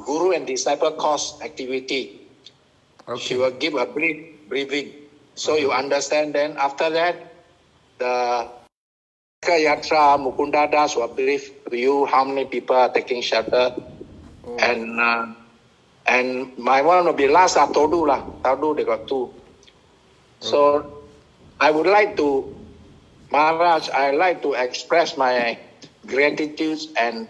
Guru and Disciple Course activity. Okay. She will give a briefing. So you understand. Then after that, the Yatra Mukunda Das will brief you how many people are taking shelter. Oh. And my one will be last Taudu lah. Taudu they got 2. So I would like to, Maharaj, I like to express my gratitude and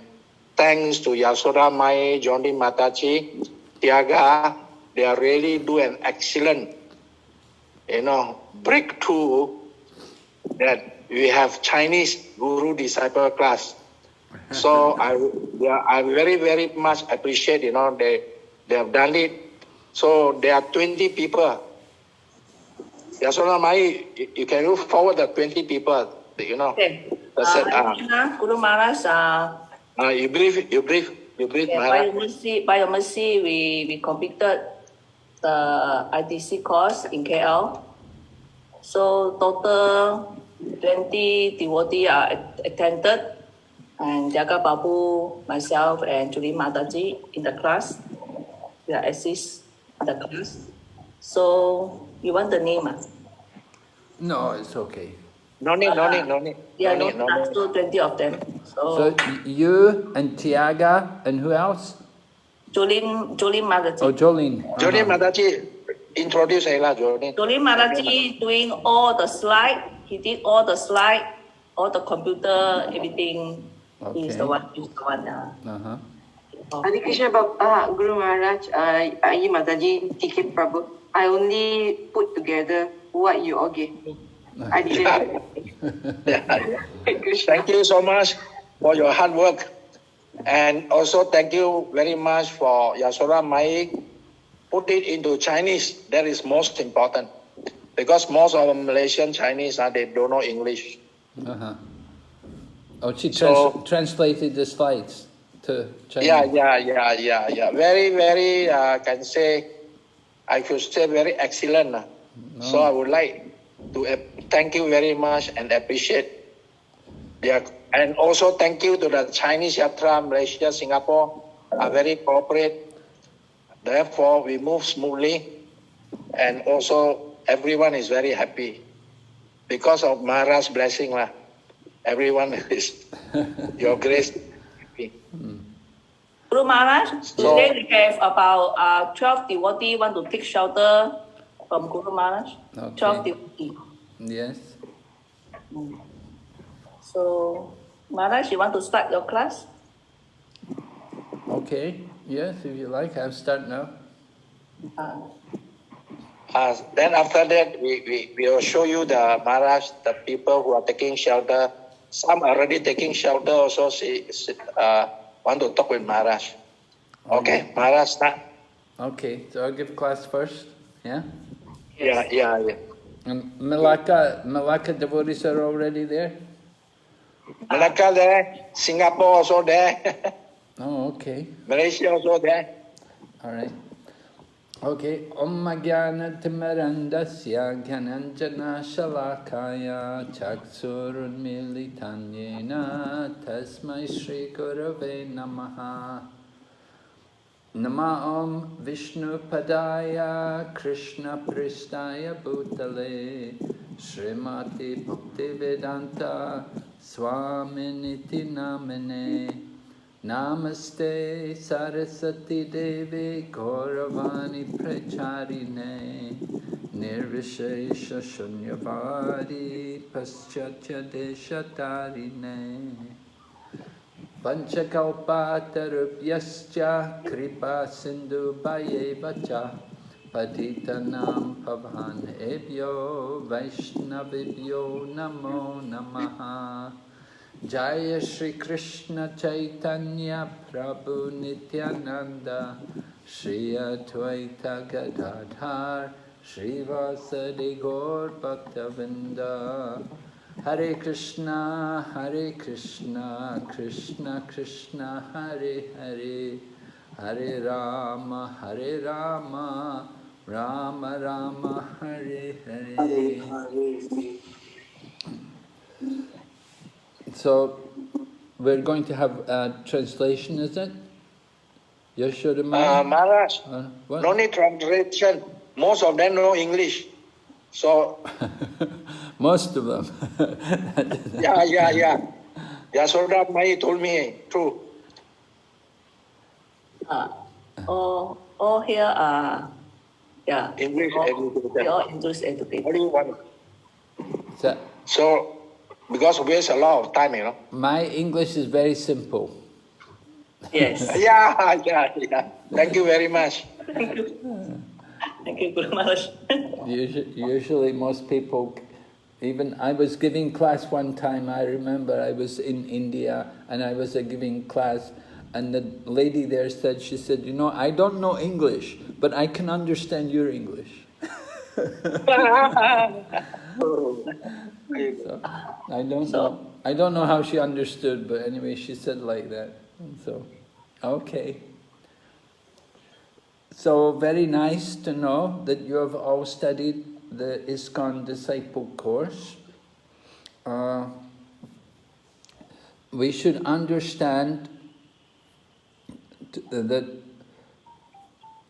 thanks to Yasoda Mai, Johnny Mataji, Tiaga. They are really do an excellent, breakthrough that we have Chinese Guru Disciple class. So I very, very much appreciate, they have done it. So there are 20 people. Yasoda Mai, you can move forward the 20 people, Okay. Guru Maharaj, you brief, Maharaj. By your mercy, we completed the ITC course in KL. So total 20 devotees are attended, and Jaga Babu, myself, and Julie Mataji in the class. We are assist the class. So you want the name? No, it's okay. No need. Yeah, no need. So 20 of them. So you and Tiaga and who else? Jolene Mataji. Oh, Jolene. Jolene Mataji, introduce Ayla, Jolene. Jolene Mataji doing all the slide. He did all the slide, all the computer, everything. Okay. He's the one. Hare Krishna Guru Maharaj, Ayi Mataji, TK Prabhu. I only put together what you all gave me. I didn't. Thank you so much for your hard work. And also thank you very much for Yasoda Mai. Put it into Chinese. That is most important. Because most of the Malaysian Chinese, they don't know English. Oh, she translated the slides to Chinese. Yeah. Very, very, I could say very excellent. No. So I would like to thank you very much and appreciate. And also thank you to the Chinese Yatra, Malaysia, Singapore, are very corporate. Therefore, we move smoothly. And also, everyone is very happy. Because of Maharaj's blessing, everyone is, your grace. Guru Maharaj, today we have about 12 devotees want to take shelter from Guru Maharaj. Okay. 12 devotees. Yes. So, Maharaj, you want to start your class? Okay. Yes, if you like, I'll start now. Then after that, we will show you the Maharaj, the people who are taking shelter. Some are already taking shelter also want to talk with Maharaj. Okay, Maharaj, start. Okay, so I'll give class first, yeah? Yes. Yeah. And Malacca devotees are already there? Malacca there, Singapore also there. Oh, okay. Malaysia also there. All right. Okay. Om Jnana Timirandasya Gyananjana Shalakaya Chaksurun Militanyena Tasmai Shri Gurave Namaha. Nama Om Vishnu Padaya Krishna Pristaya Bhutale Srimati Bhaktivedanta Swaminiti Namane Namaste Saraswati Devi Gauravani Pracharine Nirvishesha Shunyavadi Paschatya Deshatarine Panchakalpatarupyascha Kripa Sindhu Bhayevacha Patitanam Pavanebhyo Vaishnavibhyo Namo Namaha Jaya Shri Krishna Chaitanya Prabhu Nityananda Shri Advaita Gadadhar Shri Vasadi Gaur Bhaktavinda Hare Krishna Krishna Krishna Hare Hare Hare Rama Rama Rama Hare Hare. So we're going to have a translation, is it? Yashoda Maharaj, what? no need translation. Most of them know English. So, Most of them. yeah. Yashoda Mai told me, true. All here are, yeah, English education. we all English educated. Only one. So, So, because we waste a lot of time, you know. my English is very simple. Yes. Yeah. Thank you very much. Thank you. Thank you, Guru Maharaj. Usually most people, even I was giving class one time, I remember I was in India and I was giving class and the lady there said, she said, you know, I don't know English, but I can understand your English. So, I don't know how she understood, but anyway, she said like that. So, okay. So very nice to know that you have all studied the ISKCON Disciple course. We should understand that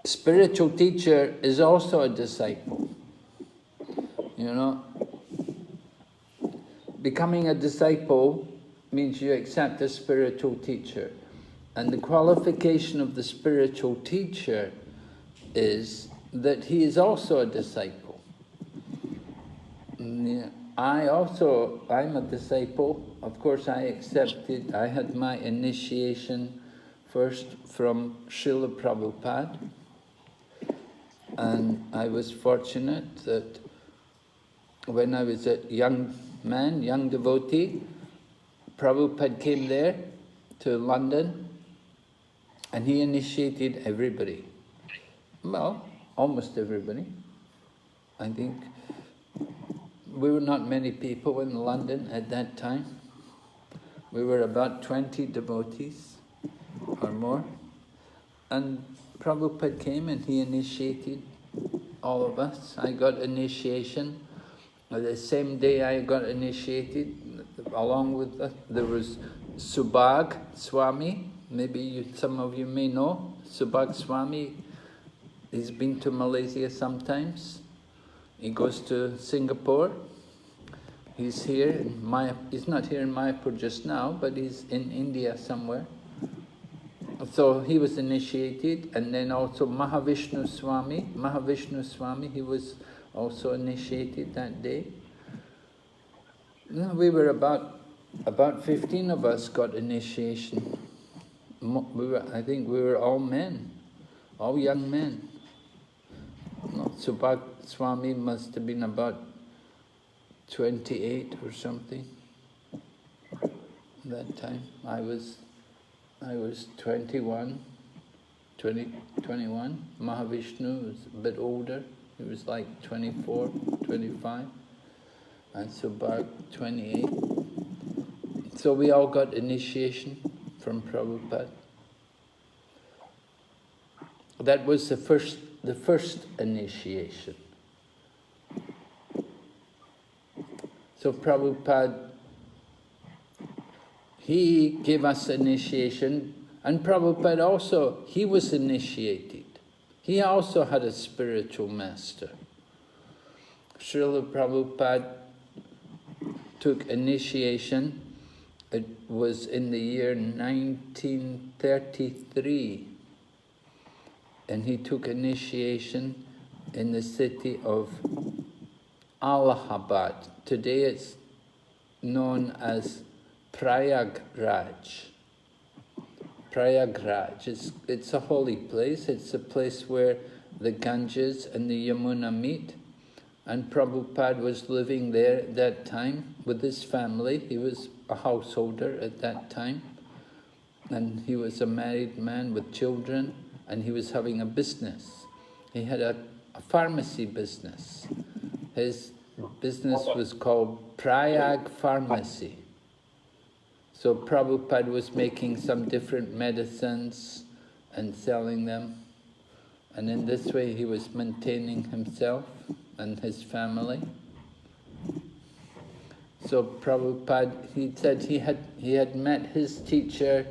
spiritual teacher is also a disciple. You know, becoming a disciple means you accept a spiritual teacher. And the qualification of the spiritual teacher is that he is also a disciple. I'm a disciple. Of course, I accepted, I had my initiation first from Srila Prabhupada. And I was fortunate that when I was a young man, young devotee, Prabhupada came there to London and he initiated everybody. Well, almost everybody. I think we were not many people in London at that time. We were about 20 devotees or more. And Prabhupada came and he initiated all of us. I got initiation. The same day I got initiated, along with there was Subhag Swami. Maybe some of you may know Subhag Swami. He's been to Malaysia sometimes. He goes to Singapore. He's here in he's not here in Mayapur just now, but he's in India somewhere. So he was initiated, and then also Mahavishnu Swami, he was also initiated that day. We were about 15 of us got initiation. I think we were all men, all young men. No, Subhag Swami must have been about 28 or something that time. I was 21. Mahavishnu was a bit older. He was like 24, 25. And Subhag 28. So we all got initiation from Prabhupada. That was the first initiation. So Prabhupada, he gave us initiation, and Prabhupada also, he was initiated. He also had a spiritual master. Srila Prabhupada took initiation. It was in the year 1933. And he took initiation in the city of Allahabad. Today it's known as Prayagraj. It's a holy place. It's a place where the Ganges and the Yamuna meet. And Prabhupada was living there at that time with his family. He was a householder at that time. And he was a married man with children. And he was having a business. He had a pharmacy business. His business was called Prayag Pharmacy. So Prabhupada was making some different medicines and selling them. And in this way he was maintaining himself and his family. So Prabhupada, he said he had met his teacher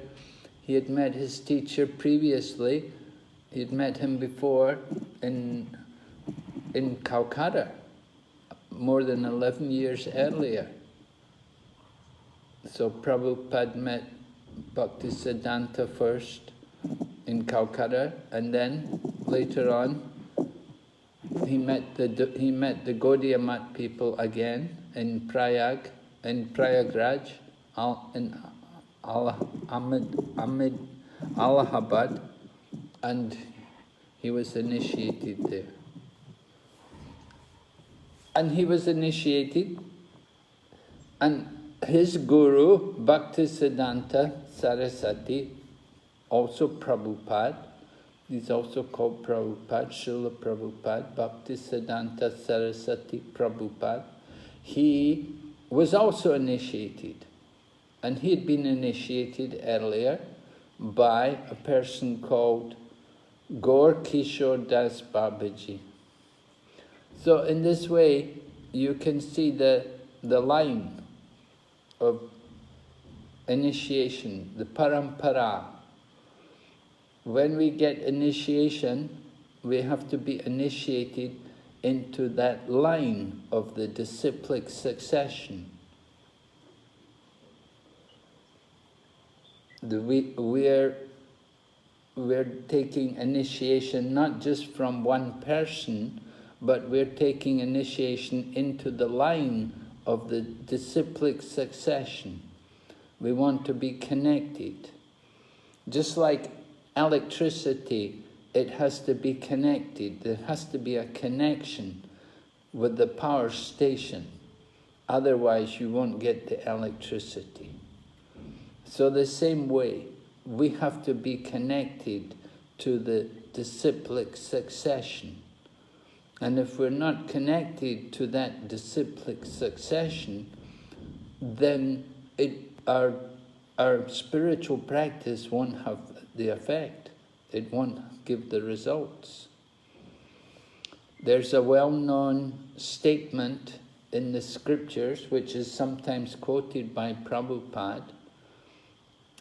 He had met his teacher previously. He had met him before in Calcutta, more than 11 years earlier. So Prabhupada met Bhaktisiddhanta first in Calcutta, and then later on he met the Gaudiya Math people again in Prayagraj, in Allahabad, and he was initiated there. And he was initiated, and his guru, Bhaktisiddhanta Saraswati, also Prabhupada, he's also called Prabhupada, Srila Prabhupada, Bhaktisiddhanta Saraswati Prabhupada, he was also initiated. And he had been initiated earlier by a person called Gaur Kishore Das Babaji. So in this way, you can see the line of initiation, the parampara. When we get initiation, we have to be initiated into that line of the disciplic succession. We're taking initiation not just from one person, but we're taking initiation into the line of the disciplic succession. We want to be connected. Just like electricity, it has to be connected. There has to be a connection with the power station. Otherwise, you won't get the electricity. So the same way, we have to be connected to the disciplic succession. And if we're not connected to that disciplic succession, then our spiritual practice won't have the effect. It won't give the results. There's a well-known statement in the scriptures, which is sometimes quoted by Prabhupada,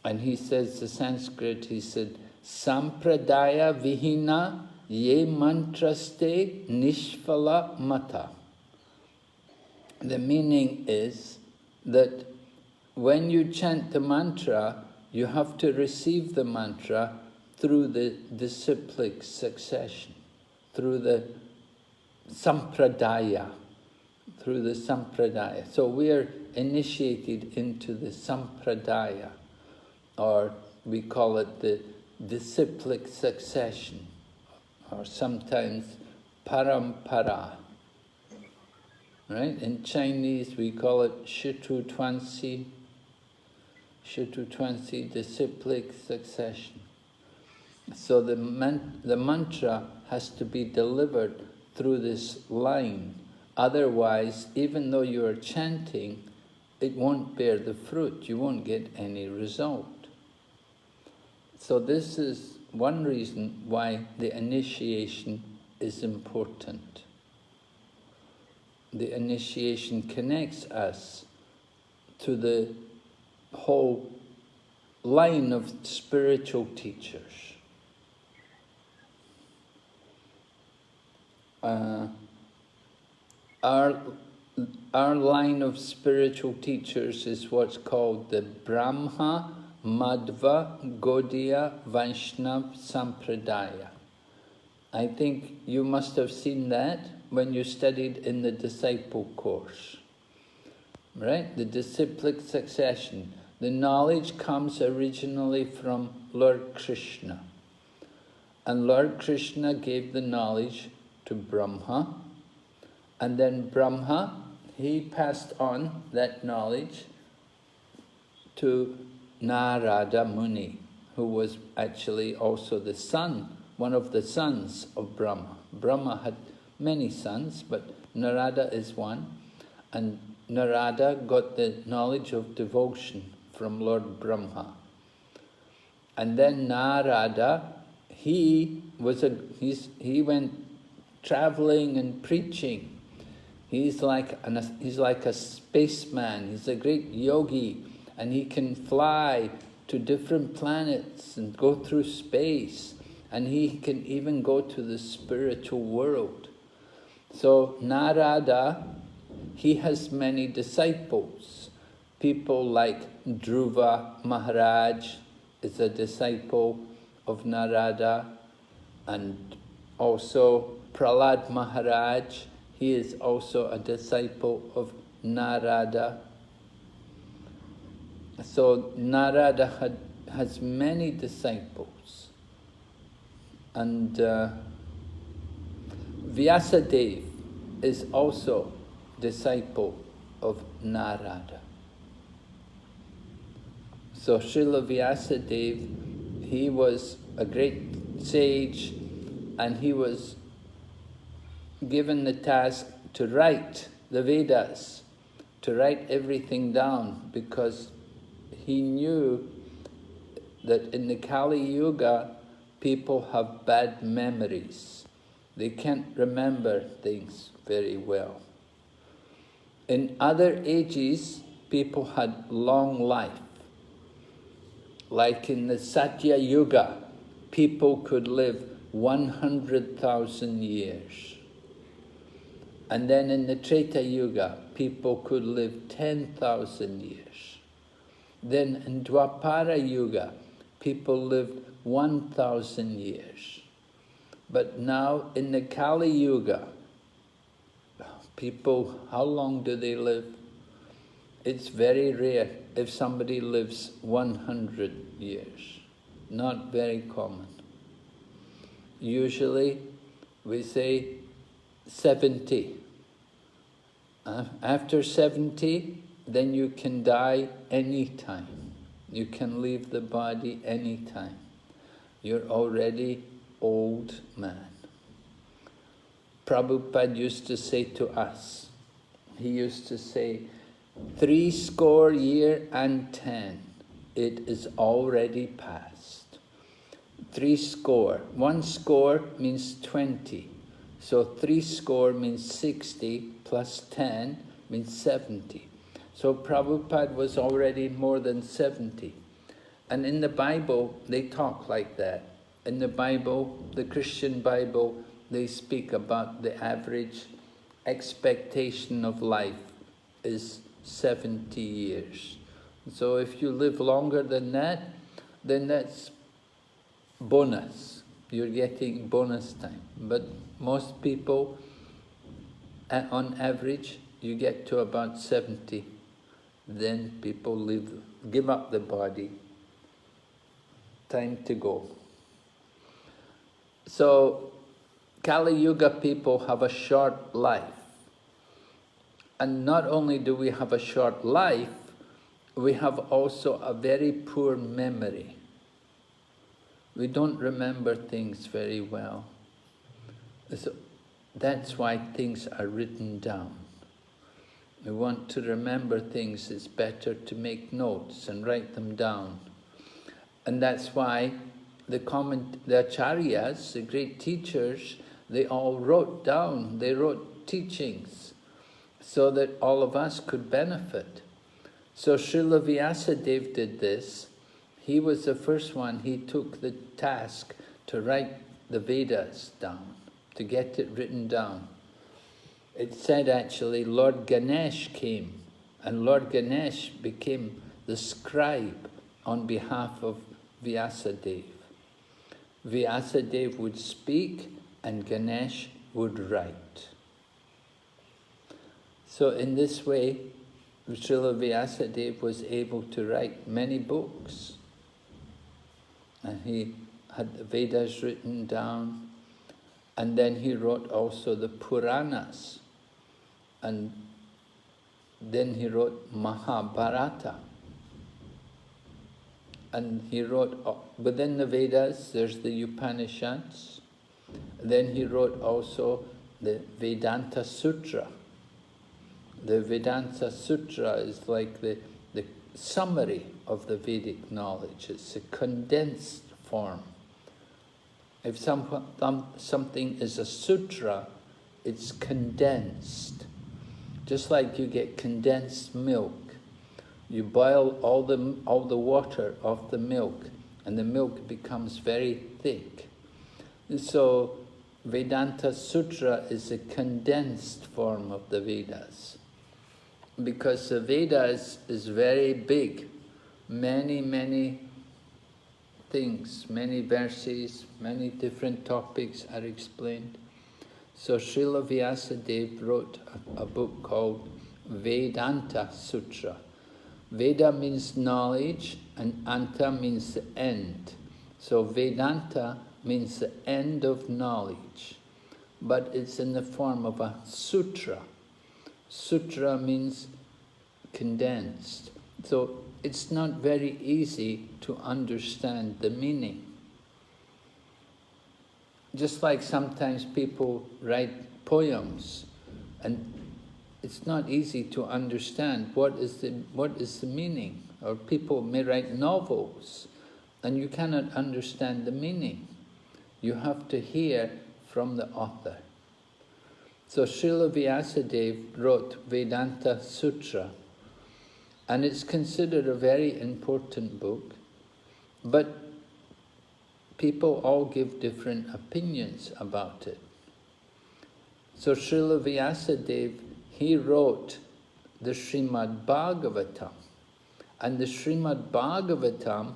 and he says, the Sanskrit, he said, Sampradaya vihina ye mantraste nishphala mata. The meaning is that when you chant the mantra, you have to receive the mantra through the disciplic succession, through the sampradaya, So we are initiated into the sampradaya, or we call it the disciplic succession, or sometimes parampara. Right? In Chinese we call it Shitu Tuanxi, disciplic succession. So the mantra has to be delivered through this line. Otherwise, even though you are chanting, it won't bear the fruit. You won't get any result. So this is one reason why the initiation is important. The initiation connects us to the whole line of spiritual teachers. Our line of spiritual teachers is what's called the Brahma, Madhva, Gaudiya, Vaishnava, Sampradaya. I think you must have seen that when you studied in the disciple course. Right? The disciplic succession. The knowledge comes originally from Lord Krishna. And Lord Krishna gave the knowledge to Brahma. And then Brahma, he passed on that knowledge to Narada Muni, who was actually also the son, one of the sons of Brahma. Brahma had many sons, but Narada is one. And Narada got the knowledge of devotion from Lord Brahma. And then Narada, he went traveling and preaching. He's like a spaceman. He's a great yogi, and he can fly to different planets and go through space, and he can even go to the spiritual world. So Narada, he has many disciples. People like Dhruva Maharaj is a disciple of Narada, and also Prahlad Maharaj, he is also a disciple of Narada. So Narada has many disciples. And Vyasadeva is also disciple of Narada. So Srila Vyasadeva, he was a great sage, and he was given the task to write the Vedas, to write everything down, because he knew that in the Kali Yuga, people have bad memories. They can't remember things very well. In other ages, people had long life. Like in the Satya Yuga, people could live 100,000 years. And then in the Treta Yuga, people could live 10,000 years. Then in Dwapara Yuga, people lived 1,000 years. But now in the Kali Yuga, people, how long do they live? It's very rare if somebody lives 100 years. Not very common. Usually we say 70. After 70, then you can die anytime. You can leave the body anytime. You're already old man. Prabhupada used to say to us, he used to say, 70 years and 10, it is already past. 70, 1 score means 20. So 70 means 60 plus 10 means 70. So Prabhupada was already more than 70. And in the Bible, they talk like that. In the Bible, the Christian Bible, they speak about the average expectation of life is 70 years. So if you live longer than that, then that's bonus. You're getting bonus time. But most people, on average, you get to about 70. Then people give up the body. Time to go. So, Kali Yuga people have a short life. And not only do we have a short life, we have also a very poor memory. We don't remember things very well. So that's why things are written down. We want to remember things, it's better to make notes and write them down. And that's why the acharyas, the great teachers, they all wrote down, they wrote teachings so that all of us could benefit. So Srila Vyasadeva did this. He was the first one, he took the task to write the Vedas down, to get it written down. It said actually Lord Ganesh came, and Lord Ganesh became the scribe on behalf of Vyasadeva. Vyasadeva would speak and Ganesh would write. So in this way, Srila Vyasadeva was able to write many books. And he had the Vedas written down, and then he wrote also the Puranas, and then he wrote Mahabharata. And he wrote, within the Vedas, there's the Upanishads. Then he wrote also the Vedanta Sutra. The Vedanta Sutra is like the summary of the Vedic knowledge. It's a condensed form. If something is a sutra, it's condensed. Just like you get condensed milk. You boil all the water off the milk, and the milk becomes very thick. So Vedanta Sutra is a condensed form of the Vedas, because the Vedas is very big, many things, many verses, many different topics are explained. So Srila Vyasadeva wrote a book called Vedanta Sutra. Veda means knowledge and anta means the end. So Vedanta means the end of knowledge, but it's in the form of a sutra. Sutra means condensed. So it's not very easy to understand the meaning. Just like sometimes people write poems, and it's not easy to understand what is the meaning. Or people may write novels, and you cannot understand the meaning. You have to hear from the author. So Srila Vyasadeva wrote Vedanta Sutra, and it's considered a very important book, but people all give different opinions about it. So Srila Vyasadeva, he wrote the Srimad Bhagavatam, and the Srimad Bhagavatam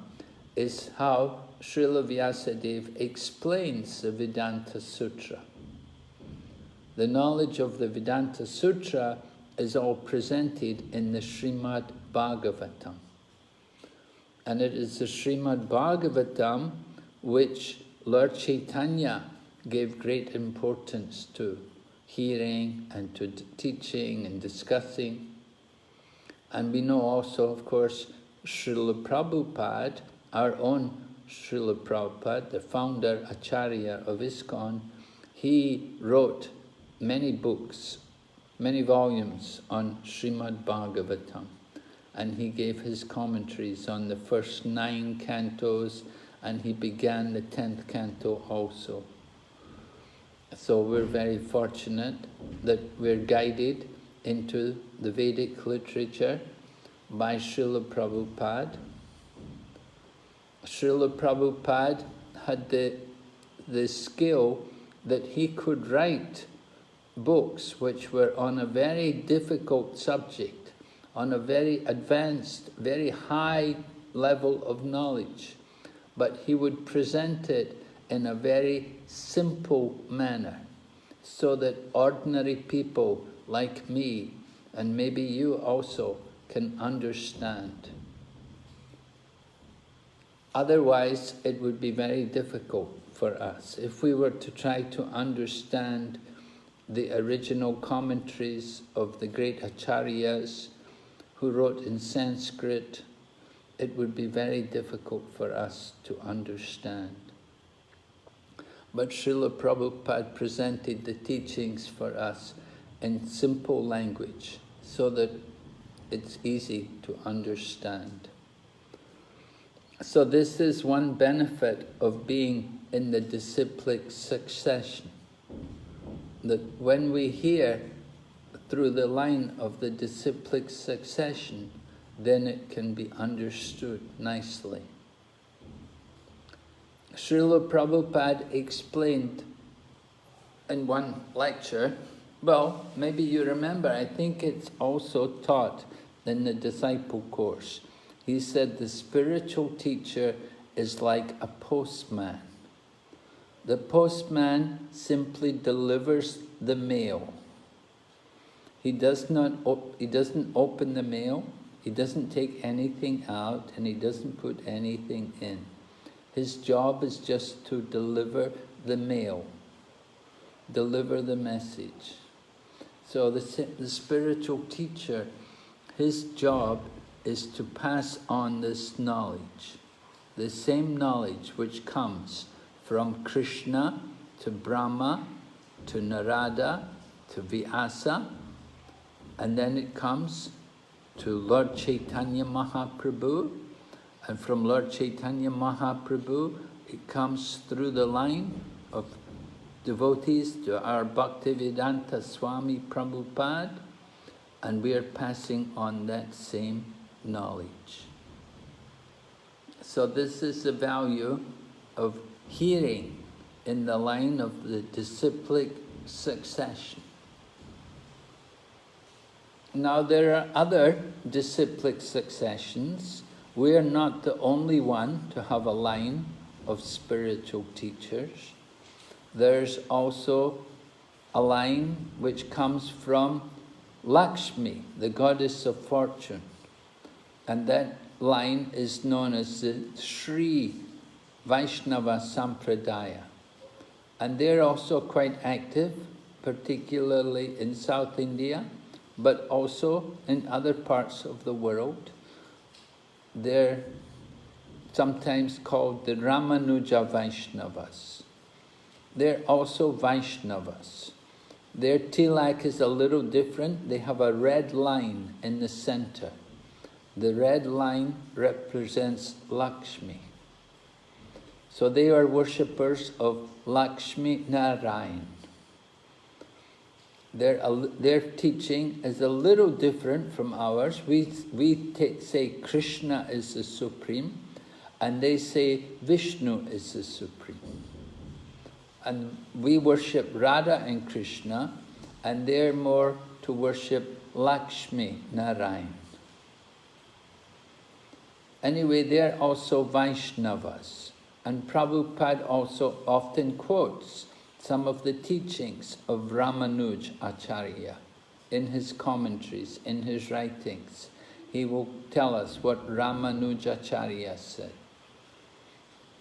is how Srila Vyasadeva explains the Vedanta Sutra. The knowledge of the Vedanta Sutra is all presented in the Srimad Bhagavatam. And it is the Srimad Bhagavatam which Lord Chaitanya gave great importance to hearing and to teaching and discussing. And we know also, of course, Srila Prabhupada, our own Srila Prabhupada, the founder, Acharya of ISKCON, he wrote many books, many volumes on Srimad Bhagavatam. And he gave his commentaries on the first 9 cantos, and he began the 10th canto also. So we're very fortunate that we're guided into the Vedic literature by Srila Prabhupada. Srila Prabhupada had the skill that he could write books which were on a very difficult subject, on a very advanced, very high level of knowledge, but he would present it in a very simple manner, so that ordinary people like me, and maybe you also, can understand. Otherwise, it would be very difficult for us. If we were to try to understand the original commentaries of the great acharyas who wrote in Sanskrit, it would be very difficult for us to understand. But Srila Prabhupada presented the teachings for us in simple language so that it's easy to understand. So this is one benefit of being in the disciplic succession, that when we hear through the line of the disciplic succession, then it can be understood nicely. Srila Prabhupada explained in one lecture, well, maybe you remember, I think it's also taught in the disciple course. He said the spiritual teacher is like a postman. The postman simply delivers the mail. He doesn't open the mail, he doesn't take anything out, and he doesn't put anything in. His job is just to deliver the mail, deliver the message. So the spiritual teacher, his job is to pass on this knowledge, the same knowledge which comes from Krishna to Brahma to Narada to Vyasa, and then it comes to Lord Chaitanya Mahaprabhu, and from Lord Chaitanya Mahaprabhu it comes through the line of devotees to our Bhaktivedanta Swami Prabhupada, and we are passing on that same knowledge. So this is the value of hearing in the line of the disciplic succession. Now there are other disciplic successions. We are not the only one to have a line of spiritual teachers. There's also a line which comes from Lakshmi, the goddess of fortune. And that line is known as the Sri Vaishnava Sampradaya. And they're also quite active, particularly in South India, but also in other parts of the world. They're sometimes called the Ramanuja Vaishnavas. They're also Vaishnavas. Their tilak is a little different. They have a red line in the center. The red line represents Lakshmi. So they are worshippers of Lakshmi Narayan. Their teaching is a little different from ours. We say Krishna is the supreme, and they say Vishnu is the supreme. And we worship Radha and Krishna, and they're more to worship Lakshmi Narayan. Anyway, they're also Vaishnavas. And Prabhupada also often quotes some of the teachings of Ramanuja Acharya in his commentaries, in his writings. He will tell us what Ramanuja Acharya said.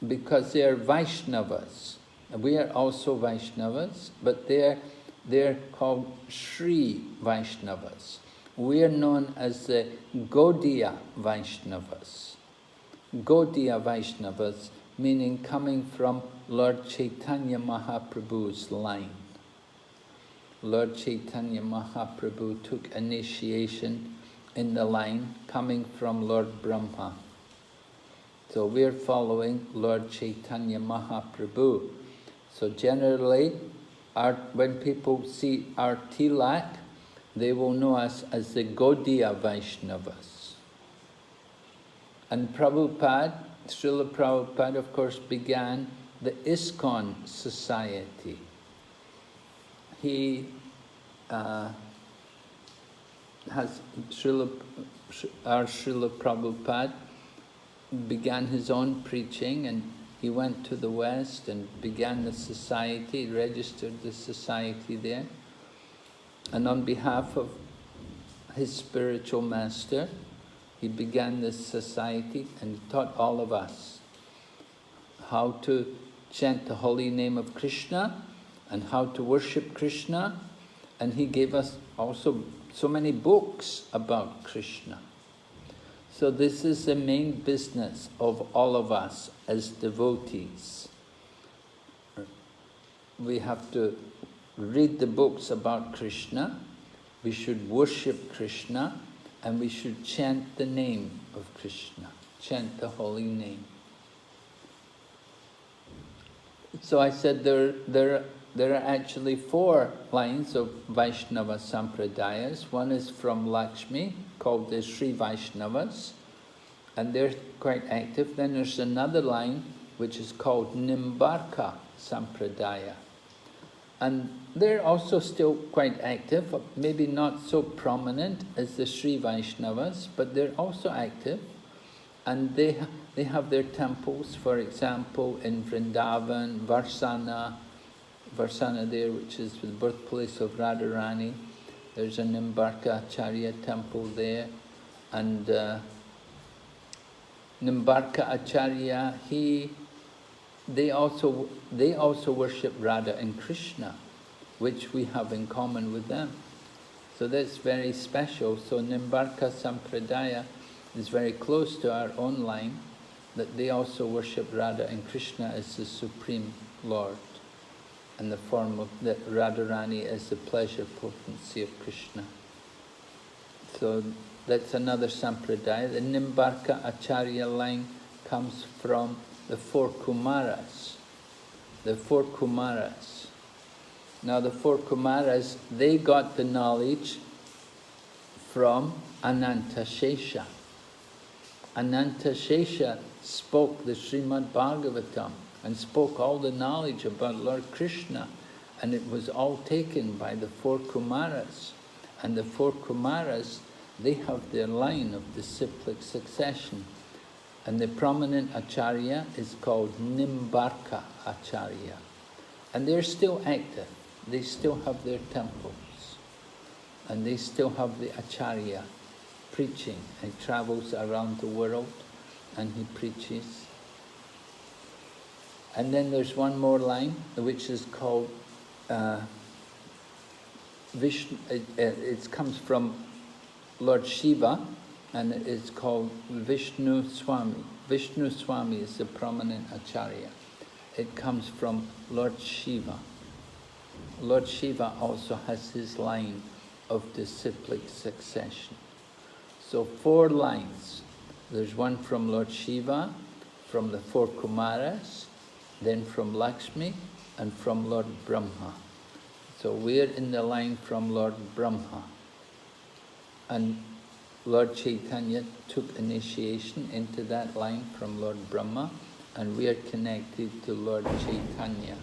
Because they are Vaishnavas. We are also Vaishnavas, but they're called Sri Vaishnavas. We are known as the Gaudiya Vaishnavas. Gaudiya Vaishnavas, meaning coming from Lord Chaitanya Mahaprabhu's line. Lord Chaitanya Mahaprabhu took initiation in the line coming from Lord Brahma. So we're following Lord Chaitanya Mahaprabhu. So generally, when people see our tilak, they will know us as the Gaudiya Vaishnavas. And Prabhupada, Srila Prabhupada, of course, began the ISKCON society. He our Srila Prabhupada began his own preaching, and he went to the West and began the society, registered the society there. And on behalf of his spiritual master, he began this society and taught all of us how to chant the holy name of Krishna and how to worship Krishna. And he gave us also so many books about Krishna. So this is the main business of all of us as devotees. We have to read the books about Krishna, we should worship Krishna, and we should chant the name of Krishna, chant the holy name. So I said there are actually 4 lines of Vaishnava Sampradayas. One is from Lakshmi, called the Sri Vaishnavas, and they're quite active. Then there's another line which is called Nimbarka Sampradaya. And they're also still quite active, maybe not so prominent as the Sri Vaishnavas, but they're also active. And they have their temples, for example, in Vrindavan, Varsana there, which is the birthplace of Radharani. There's a Nimbarka Acharya temple there. And Nimbarka Acharya, they also worship Radha and Krishna, which we have in common with them. So that's very special. So Nimbarka Sampradaya is very close to our own line, that they also worship Radha and Krishna as the Supreme Lord, and the form of the Radharani as the pleasure potency of Krishna. So that's another Sampradaya. The Nimbarka Acharya line comes from the 4 Kumaras. The 4 Kumaras. Now the 4 Kumaras, they got the knowledge from Anantashesha. Anantashesha spoke the Srimad Bhagavatam and spoke all the knowledge about Lord Krishna, and it was all taken by the four Kumaras. And the four Kumaras, they have their line of disciplic succession. And the prominent Acharya is called Nimbarka Acharya. And they're still active. They still have their temples. And they still have the Acharya preaching. He travels around the world and he preaches. And then there's one more line which is called Vishnu. It comes from Lord Shiva, and it's called Vishnu Swami. Vishnu Swami is the prominent Acharya. It comes from Lord Shiva. Lord Shiva also has his line of disciplic succession. So 4 lines. There's one from Lord Shiva, from the 4 Kumaras, then from Lakshmi, and from Lord Brahma. So we're in the line from Lord Brahma. And Lord Chaitanya took initiation into that line from Lord Brahma, and we are connected to Lord Chaitanya.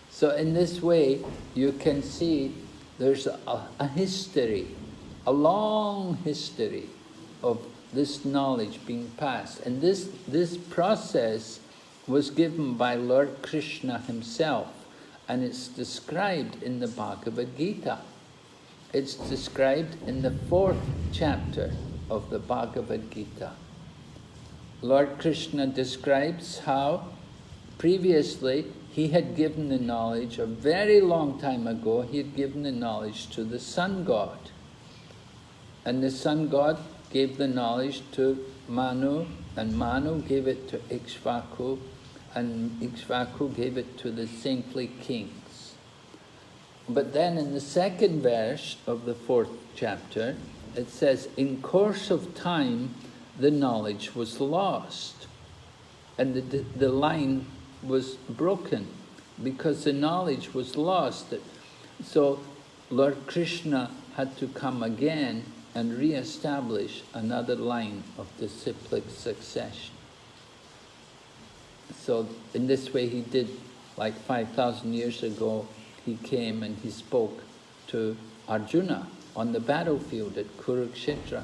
So in this way, you can see there's a history, a long history of this knowledge being passed. And this process was given by Lord Krishna himself, and it's described in the Bhagavad Gita. It's described in the 4th chapter of the Bhagavad Gita. Lord Krishna describes how previously he had given the knowledge, a very long time ago, he had given the knowledge to the sun god. And the sun god gave the knowledge to Manu, and Manu gave it to Ikshvaku, and Ikshvaku gave it to the saintly kings. But then in the 2nd verse of the 4th chapter, it says, in course of time, the knowledge was lost. And the line was broken because the knowledge was lost. So Lord Krishna had to come again and re-establish another line of disciplic succession. So in this way he did, like 5,000 years ago, he came and he spoke to Arjuna on the battlefield at Kurukshetra.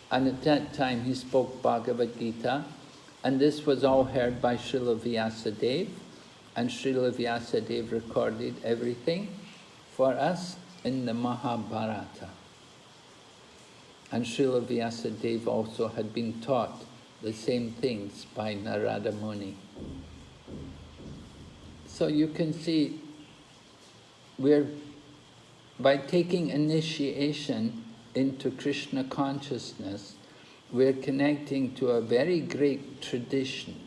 And at that time he spoke Bhagavad Gita, and this was all heard by Srila Vyasadeva, and Srila Vyasadeva recorded everything for us in the Mahabharata. And Srila Vyasadeva also had been taught the same things by Narada Muni. So you can see, by taking initiation into Krishna consciousness, we're connecting to a very great tradition,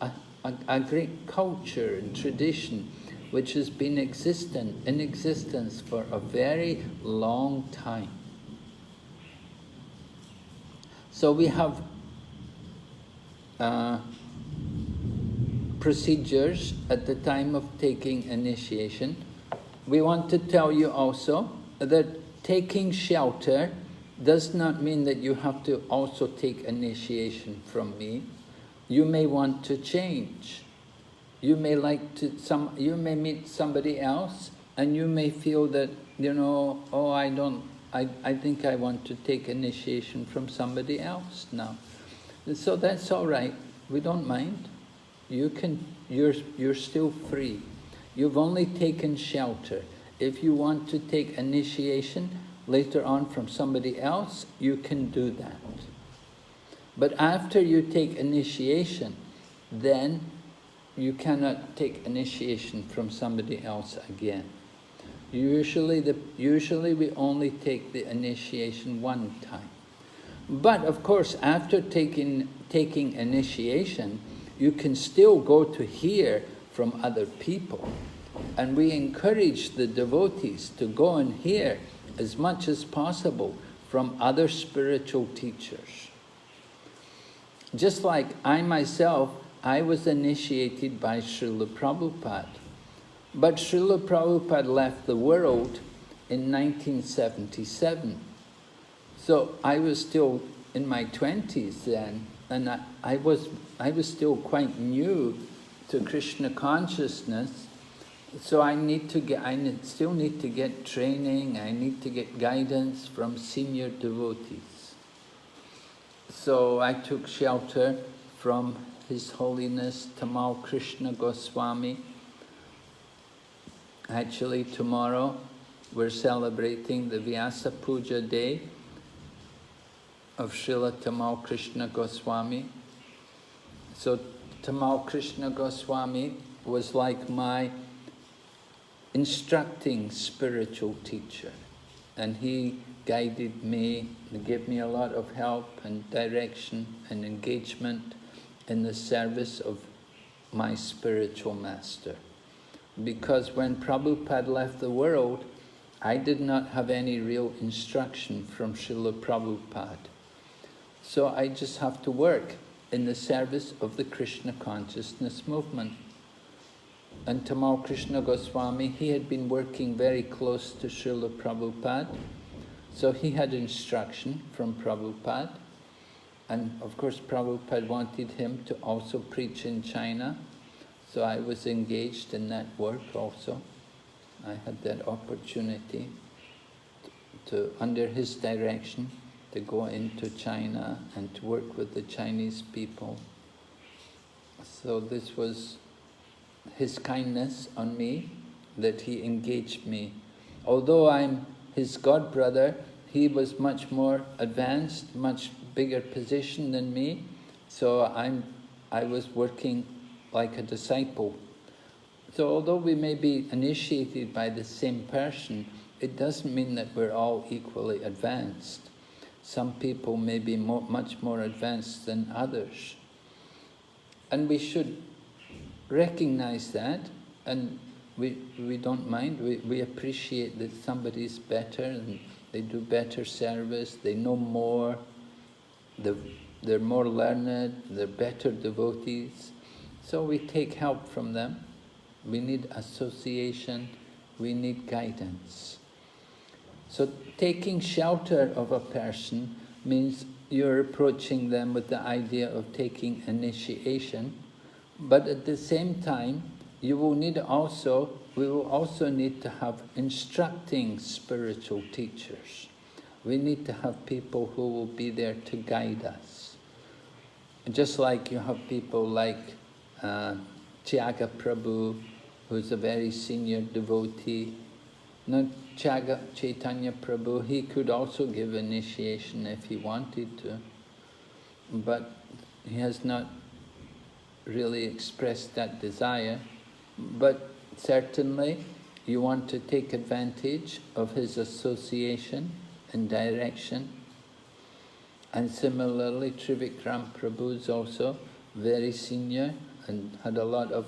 a great culture and tradition which has been in existence for a very long time. So we have procedures at the time of taking initiation. We want to tell you also that taking shelter does not mean that you have to also take initiation from me. You may want to change. You may you may meet somebody else, and you may feel that, oh, I think I want to take initiation from somebody else now. So that's all right. We don't mind. You're still free. You've only taken shelter. If you want to take initiation later on from somebody else, you can do that. But after you take initiation, then you cannot take initiation from somebody else again. Usually we only take the initiation one time. But of course, after taking initiation, you can still go to hear from other people. And we encourage the devotees to go and hear as much as possible from other spiritual teachers. Just like I myself, I was initiated by Srila Prabhupada. But Srila Prabhupada left the world in 1977. So I was still in my 20s then, and I was still quite new to Krishna consciousness, so I still need to get training, I need to get guidance from senior devotees. So I took shelter from His Holiness Tamal Krishna Goswami. Actually, tomorrow we're celebrating the Vyasa Puja day of Srila Tamal Krishna Goswami. So Tamal Krishna Goswami was like my instructing spiritual teacher, and he guided me, and gave me a lot of help and direction and engagement in the service of my spiritual master. Because when Prabhupada left the world, I did not have any real instruction from Srila Prabhupada. So I just have to work in the service of the Krishna consciousness movement. And Tamal Krishna Goswami, he had been working very close to Srila Prabhupada, so he had instruction from Prabhupada. And of course Prabhupada wanted him to also preach in China, so I was engaged in that work also. I had that opportunity to under his direction, to go into China and to work with the Chinese people. So this was his kindness on me, that he engaged me. Although I'm his godbrother, he was much more advanced, much bigger position than me, so I was working like a disciple. So although we may be initiated by the same person, it doesn't mean that we're all equally advanced. Some people may be much more advanced than others. And we should recognize that, and we don't mind. We appreciate that somebody's better and they do better service, they know more, they're more learned, they're better devotees. So we take help from them. We need association, we need guidance. So taking shelter of a person means you're approaching them with the idea of taking initiation, but at the same time, we will also need to have instructing spiritual teachers. We need to have people who will be there to guide us. Just like you have people like Tyaga Prabhu, who's a very senior devotee. Now, Chaitanya Prabhu, he could also give initiation if he wanted to, but he has not really expressed that desire. But certainly, you want to take advantage of his association and direction. And similarly, Trivikram Prabhu is also very senior and had a lot of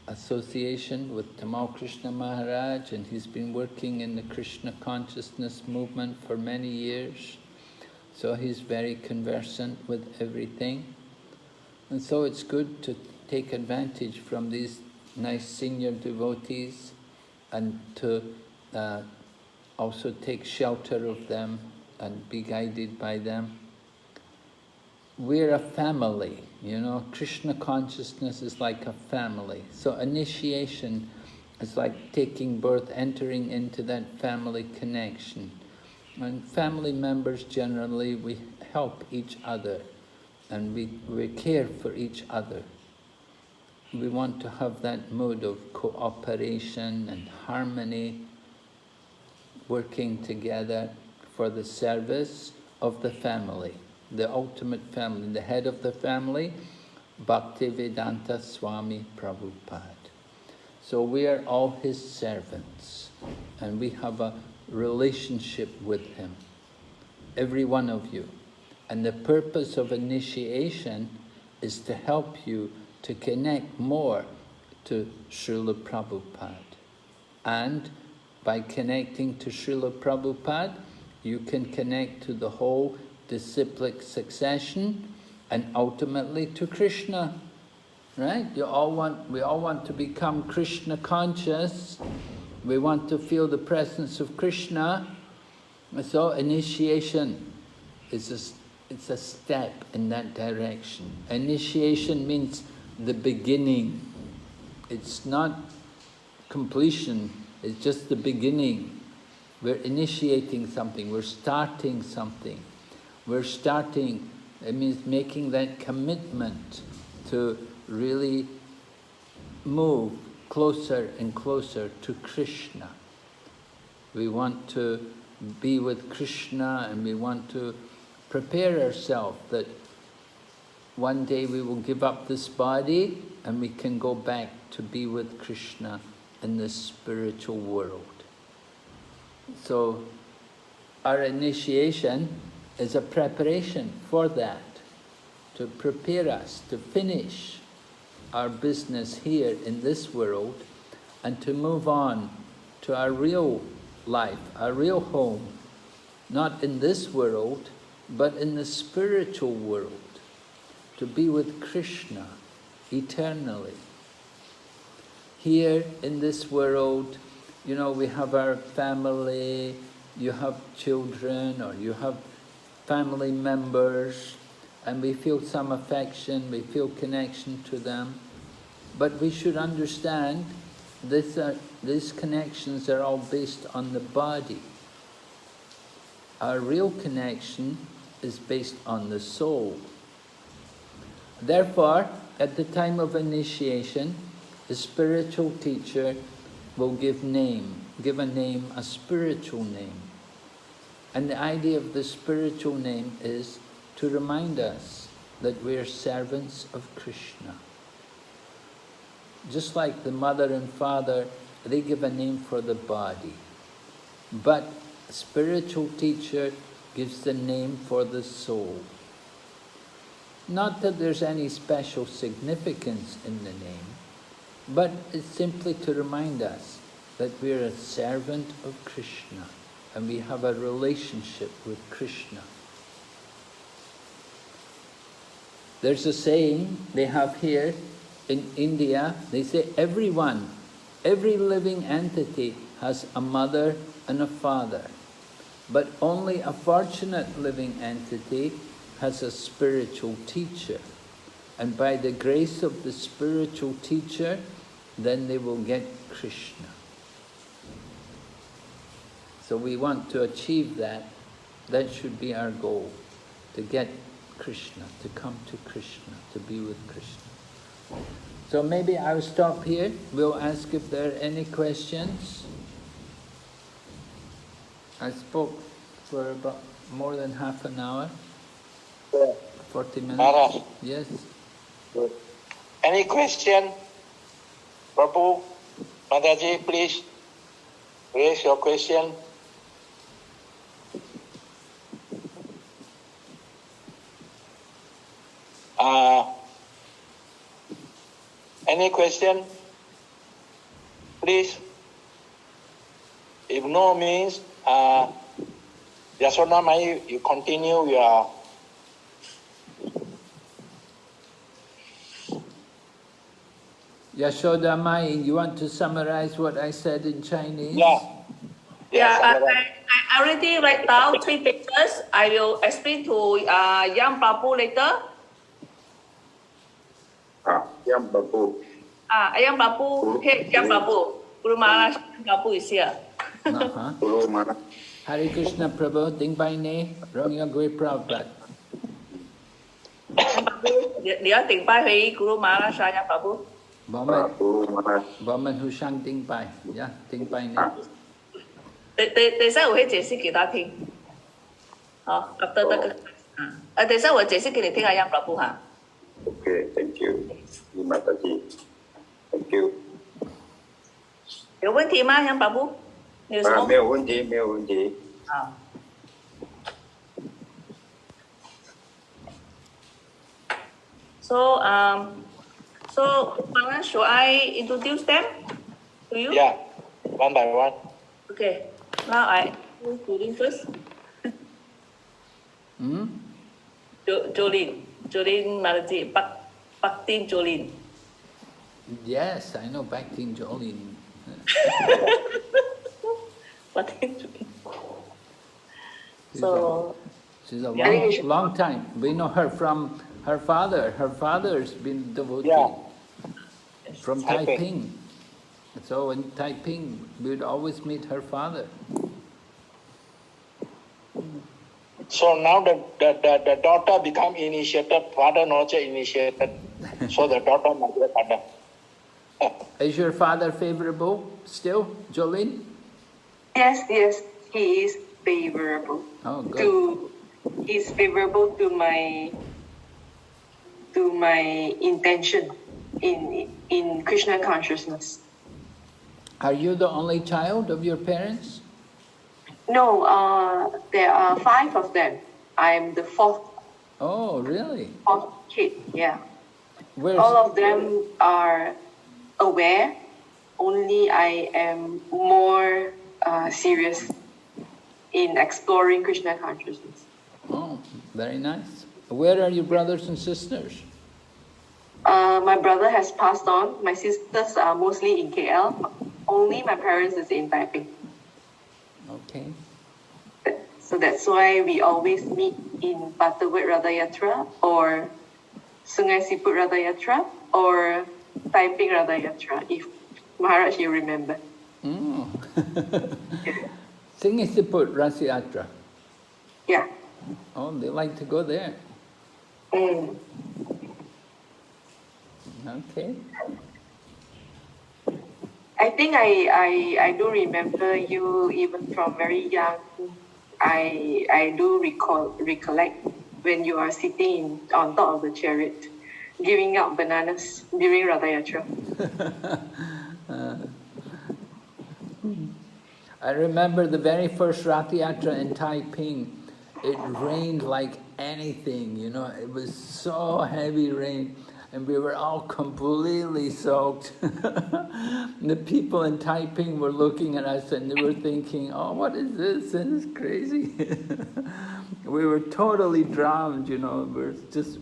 association with Tamal Krishna Maharaj, and he's been working in the Krishna consciousness movement for many years. So he's very conversant with everything. And so it's good to take advantage from these nice senior devotees and to also take shelter of them and be guided by them. We're a family, you know, Krishna consciousness is like a family. So initiation is like taking birth, entering into that family connection. And family members generally, we help each other and we care for each other. We want to have that mood of cooperation and harmony, working together for the service of the family. The ultimate family, the head of the family, Bhaktivedanta Swami Prabhupada. So we are all his servants, and we have a relationship with him, every one of you. And the purpose of initiation is to help you to connect more to Srila Prabhupada. And by connecting to Srila Prabhupada, you can connect to the whole disciplic succession, and ultimately to Krishna, right? We all want to become Krishna conscious. We want to feel the presence of Krishna. So initiation is it's a step in that direction. Initiation means the beginning. It's not completion, it's just the beginning. We're initiating something, we're starting something. We're starting, it means making that commitment to really move closer and closer to Krishna. We want to be with Krishna and we want to prepare ourselves that one day we will give up this body and we can go back to be with Krishna in the spiritual world. So our initiation is a preparation for that, to prepare us to finish our business here in this world and to move on to our real life, our real home, not in this world, but in the spiritual world, to be with Krishna eternally. Here in this world, you know, we have our family, you have children, or you have family members, and we feel some affection, we feel connection to them. But we should understand these connections are all based on the body. Our real connection is based on the soul. Therefore, at the time of initiation, the spiritual teacher will give a name, a spiritual name. And the idea of the spiritual name is to remind us that we are servants of Krishna. Just like the mother and father, they give a name for the body. But a spiritual teacher gives the name for the soul. Not that there's any special significance in the name, but it's simply to remind us that we're a servant of Krishna and we have a relationship with Krishna. There's a saying they have here in India, they say everyone, every living entity has a mother and a father, but only a fortunate living entity has a spiritual teacher. And by the grace of the spiritual teacher, then they will get Krishna. So we want to achieve that. That should be our goal, to get Krishna, to come to Krishna, to be with Krishna. So maybe I'll stop here. We'll ask if there are any questions. I spoke for about more than half an hour. 40 minutes. Maharaj. Yes. Good. Any question? Prabhu, Mataji, please raise your question. Any question? Please. If no means, Yasona Mai, you continue your. Yashoda Mai, you want to summarize what I said in Chinese? Yeah. I already write down 3 pages. I will explain to Young Prabhu later. Young Prabhu. Young Prabhu, hey, Young Prabhu. Guru Maharaj, Prabhu is here. Guru Maharaj. Hare Krishna Prabhu, Ding Bai Ne, Rong Yang Gui Prabhupada. Nếu tỉnh bài với Guru Maharaj, Young Prabhu. Bỏ mình hữu sang Ding Bai, yeah, Ding Bai Ne. 等一下我会解释给他听。好 ，after 那个，等一下我解释给你听啊，Young Prabhu 哈。Okay, thank you. Mataji. Thank you. 有问题吗，Young Prabhu？你有什么？没有问题，没有问题。好。So Maharaj, should I introduce them to you? Yeah, one by one. Okay. Now I do Jolene first. Jolene Maraji, Bhaktin Jolene. Yes, I know Bhaktin Jolene. Bhaktin Jolene. So She's a long, long time. We know her from her father. Her father's been devotee from Taiping. So in Taiping, we'd always meet her father. So now the daughter become initiated, father not yet initiated. So the daughter might be father. Is your father favorable still, Jolene? Yes, yes, he is favorable. Oh, good. He's favorable to my intention in Krishna consciousness. Are you the only child of your parents? No, there are 5 of them. I'm the 4th. Oh, really? 4th kid, yeah. Where's... All of them are aware. Only I am more serious in exploring Krishna consciousness. Oh, very nice. Where are your brothers and sisters? My brother has passed on. My sisters are mostly in KL. Only my parents is in Taipei. Okay. So that's why we always meet in Butterwood Radha Yatra or Sungai Siput Radha Yatra or Taiping Radha Yatra, if Maharaj you remember. Oh. Sungai Siput Radha Yatra. Yeah. Oh, they like to go there. Mm. Okay. I think I do remember you even from very young. I do recollect when you are sitting on top of the chariot, giving out bananas during Radha Yatra. I remember the very first Rath Yatra in Taiping. It rained like anything, you know. It was so heavy rain, and we were all completely soaked. The people in Taiping were looking at us and they were thinking, oh, what is this? This is crazy. We were totally drowned, you know. We're just,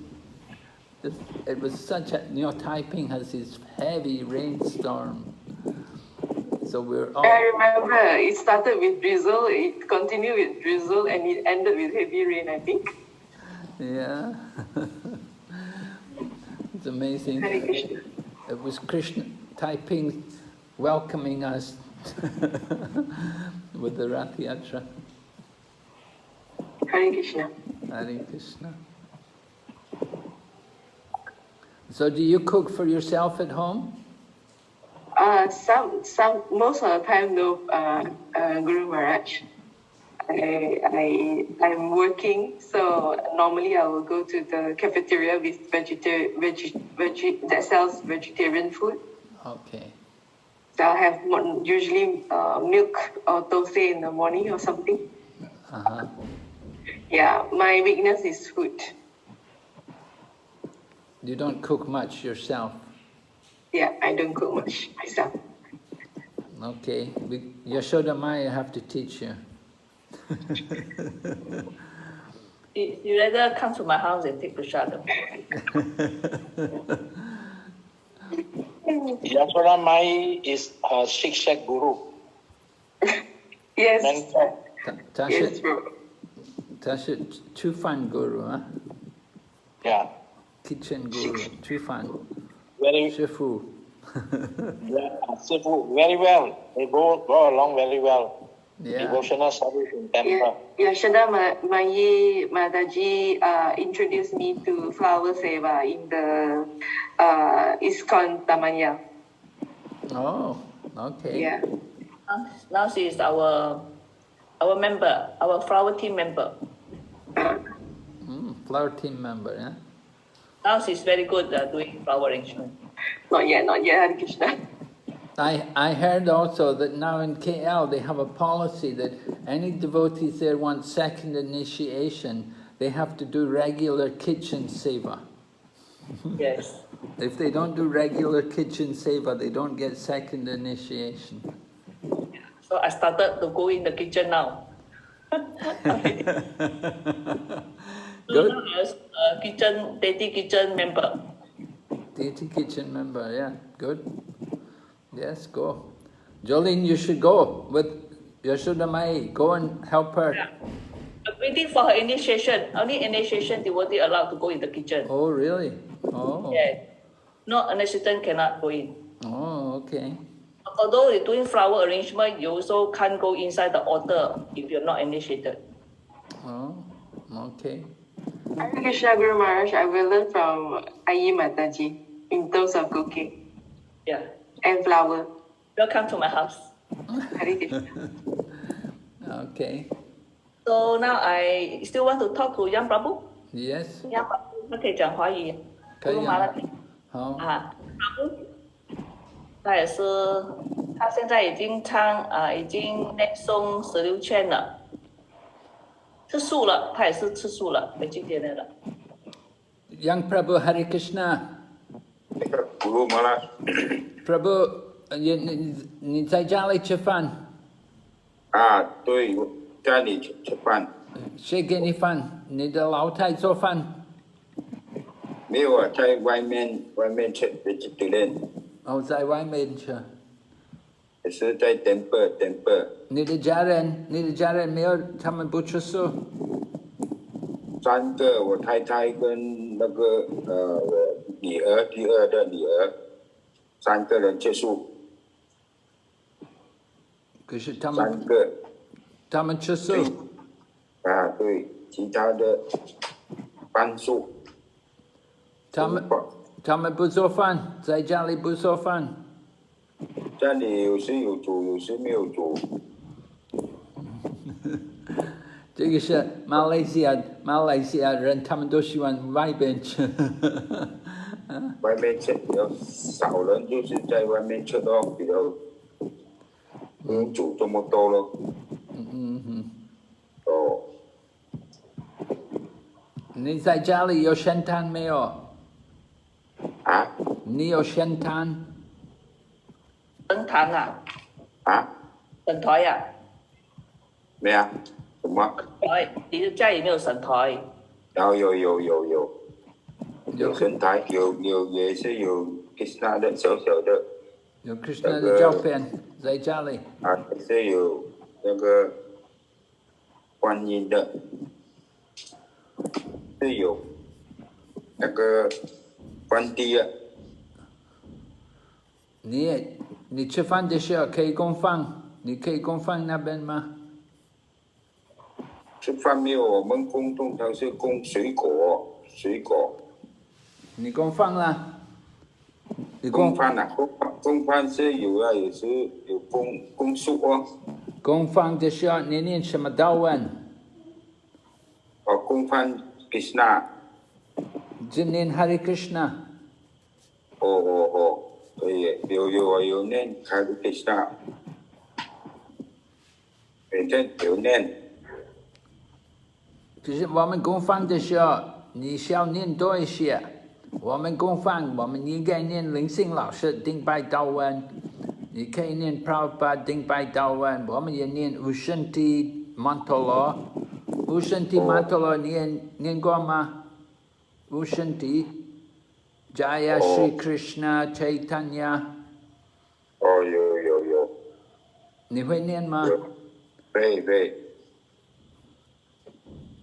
it was such a, you know, Taiping has this heavy rainstorm. So we're all... I remember it started with drizzle, it continued with drizzle, and it ended with heavy rain, I think. Yeah. It's amazing. Hare Krishna. It was Krishna, Taiping, welcoming us with the Rath Yatra. Hare Krishna. Hare Krishna. So do you cook for yourself at home? Most of the time, no, Guru Maharaj. I'm working, so normally I will go to the cafeteria with that sells vegetarian food. Okay. So I'll have usually milk or toast in the morning or something. Uh-huh. Yeah, my weakness is food. You don't cook much yourself? Yeah, I don't cook much myself. Okay. Yashoda Maya have to teach you. You rather come to my house and take prasad. Yashoda Mai is her Shiksha Guru. Yes. Mentor. Yes, bro. Tasha Chufan Guru, huh? Yeah. Kitchen Guru, Chufan. Very, Shifu. yeah, Sifu, very well. They go along very well. Yeah. Devotional service in temple. Yashoda Mayi Mataji introduced me to flower seva in the ISKCON Tamanya. Oh, okay. Yeah. Now she is our member, our flower team member. Flower team member, yeah? Now she's very good at doing flower arrangement. Not yet, Hare Krishna. I heard also that now in KL they have a policy that any devotees there want second initiation, they have to do regular kitchen seva. Yes. If they don't do regular kitchen seva, they don't get second initiation. So I started to go in the kitchen now. Good. So now as a deity kitchen member. Deity kitchen member, yeah, good. Yes, go. Jolene, you should go with Yashoda Mai. Go and help her. Yeah. Waiting for her initiation. Only initiation devotee allowed to go in the kitchen. Oh, really? Oh. Yeah. No initiation cannot go in. Oh, okay. Although you're doing flower arrangement, you also can't go inside the altar if you're not initiated. Oh, okay. Hare Krishna Guru Maharaj, I will learn from Ayi Mataji in terms of cooking Yeah. and flower. Welcome to my house. Hare Krishna. Okay. So now I still want to talk to Yang Prabhu. Yes. Yang Prabhu 他可以讲华语。可以啊。古鲁马拉提。好。啊，Prabhu，他也是，他现在已经已经念诵16圈了，吃素了，他也是吃素了，没今天的了。Young Prabhu Hare Krishna。Guru Maharaj。Prabhu，你在家里吃饭？啊，对，家里吃饭。谁给你饭？你的老太做饭？没有啊，在外面吃 vegetarian。哦，在外面吃。也是在 temple。你的家人没有，他们不吃素。3个，我太太跟那个我女儿，第2的女儿，3个人吃素。可是他们3个。他们吃素。啊，对，其他的半素。他们不做饭，在家里不做饭。家里有时有煮，有时没有煮。这个是马来西亚人，他们都喜欢外边吃。外面吃比较少人，就是在外面吃咯，比较不用煮这么多咯。哦。你在家里有圣坛没有？啊？你有圣坛？神坛啊？啊？神台呀？没啊？什么？台，你的家有没有神台？有神台，也是有 Krishna 的小小的。有 Krishna 的照片在家里。啊，也是有那个观音的，是有那个关帝的。你吃饭的时候可以供放，你可以供放那边吗？吃饭没有，我们通常是供水果。你供放了？你供饭啊，供饭是有啊，也是有供素哦。供放的时候你念什么祷文？哦，供饭 Krishna。只念 Hare Krishna。哦，可以，有念 Hare Krishna， 每天有念。就是我们供放的时候，你需要念多一些。我们供放，我们应该念灵性老师顶拜祷文，你可以念 Prabhupada 顶拜祷文，我们也念 Ushanti Mantolo。Ushanti Mantolo 你也念过吗 ？Ushanti Jaya Shri Krishna Chaitanya。哦，有。你会念吗？会。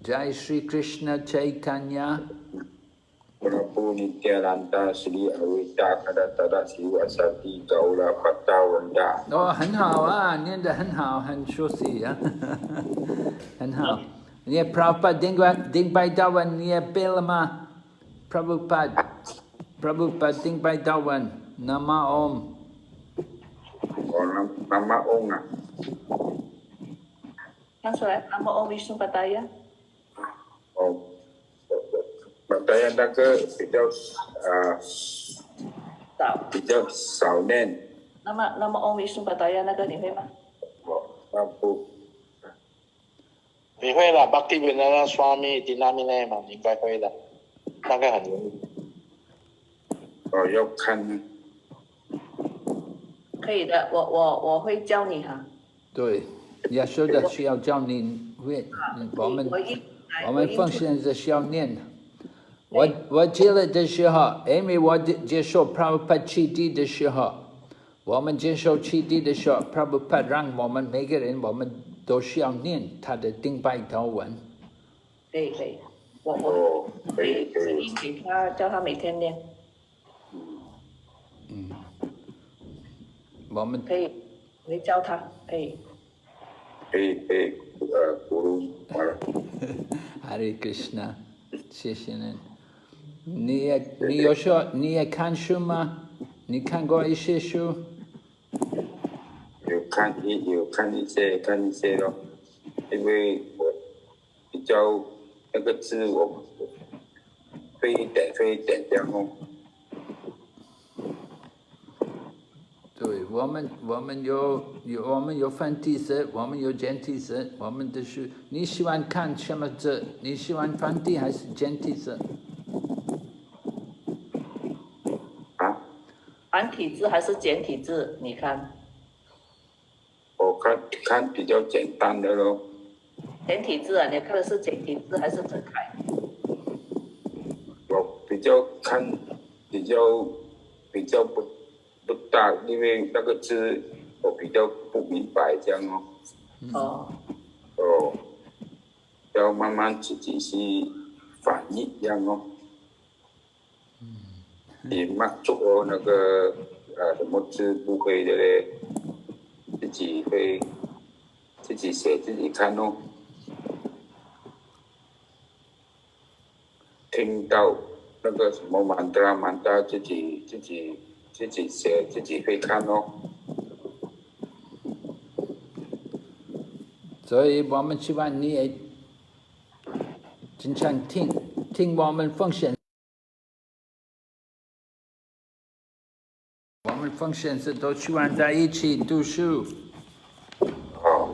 Jai Shri Krishna Chaitanya。Prabu Nityananda Sri Avita Kadata Siva Sati Gaura Pata Wanda。哦，很好啊，念得很好，很熟悉啊，很好。你也 Prabhupada 顶拜祷文你也背了吗 ？Prabhupada 顶拜祷文 Nama Om。哦，Nama Om 啊。看出来，Nama Om Vishnu Padaya。哦。Padaya 那个比较少念。那么 Om Vishnu Padaya 那个你会吗？那不。你会了 Bhakti-Vinodana Swami Dinamine 嘛？你应该会的，那个很容易。哦，要看。可以的，我会教你哈。对，也说的需要教你会，我们奉献是需要念的。我接了的时候，因为我接受 Prabhupada 启迪的时候，我们接受启迪的时候 ，Prabhupada 让我们每个人，我们都需要念他的顶拜祷文。可以可以，我哦，可以可以，指引给他，叫他每天练，我们可以，我会教他，可以。可以可以，咕噜完了， Hare Krishna，谢谢您。你也看书吗？你看过一些书？有看一些咯，因为我比较那个字我会一点这样哦。对，我们有繁体字，我们有简体字，我们的书。你喜欢看什么字？你喜欢繁体还是简体字？啊？繁体字还是简体字？你看，我看比较简单的咯。简体字啊，你看的是简体字还是正楷？我比较看比较不大，因为那个字我比较不明白这样哦。哦，哦，要慢慢自己去翻译这样哦。你慢做那个什么字不会的嘞，自己会自己写自己看哦。听到那个什么曼达自己写自己会看哦。所以我们希望你也经常听我们奉献。我们奉献是都希望在一起读书。好。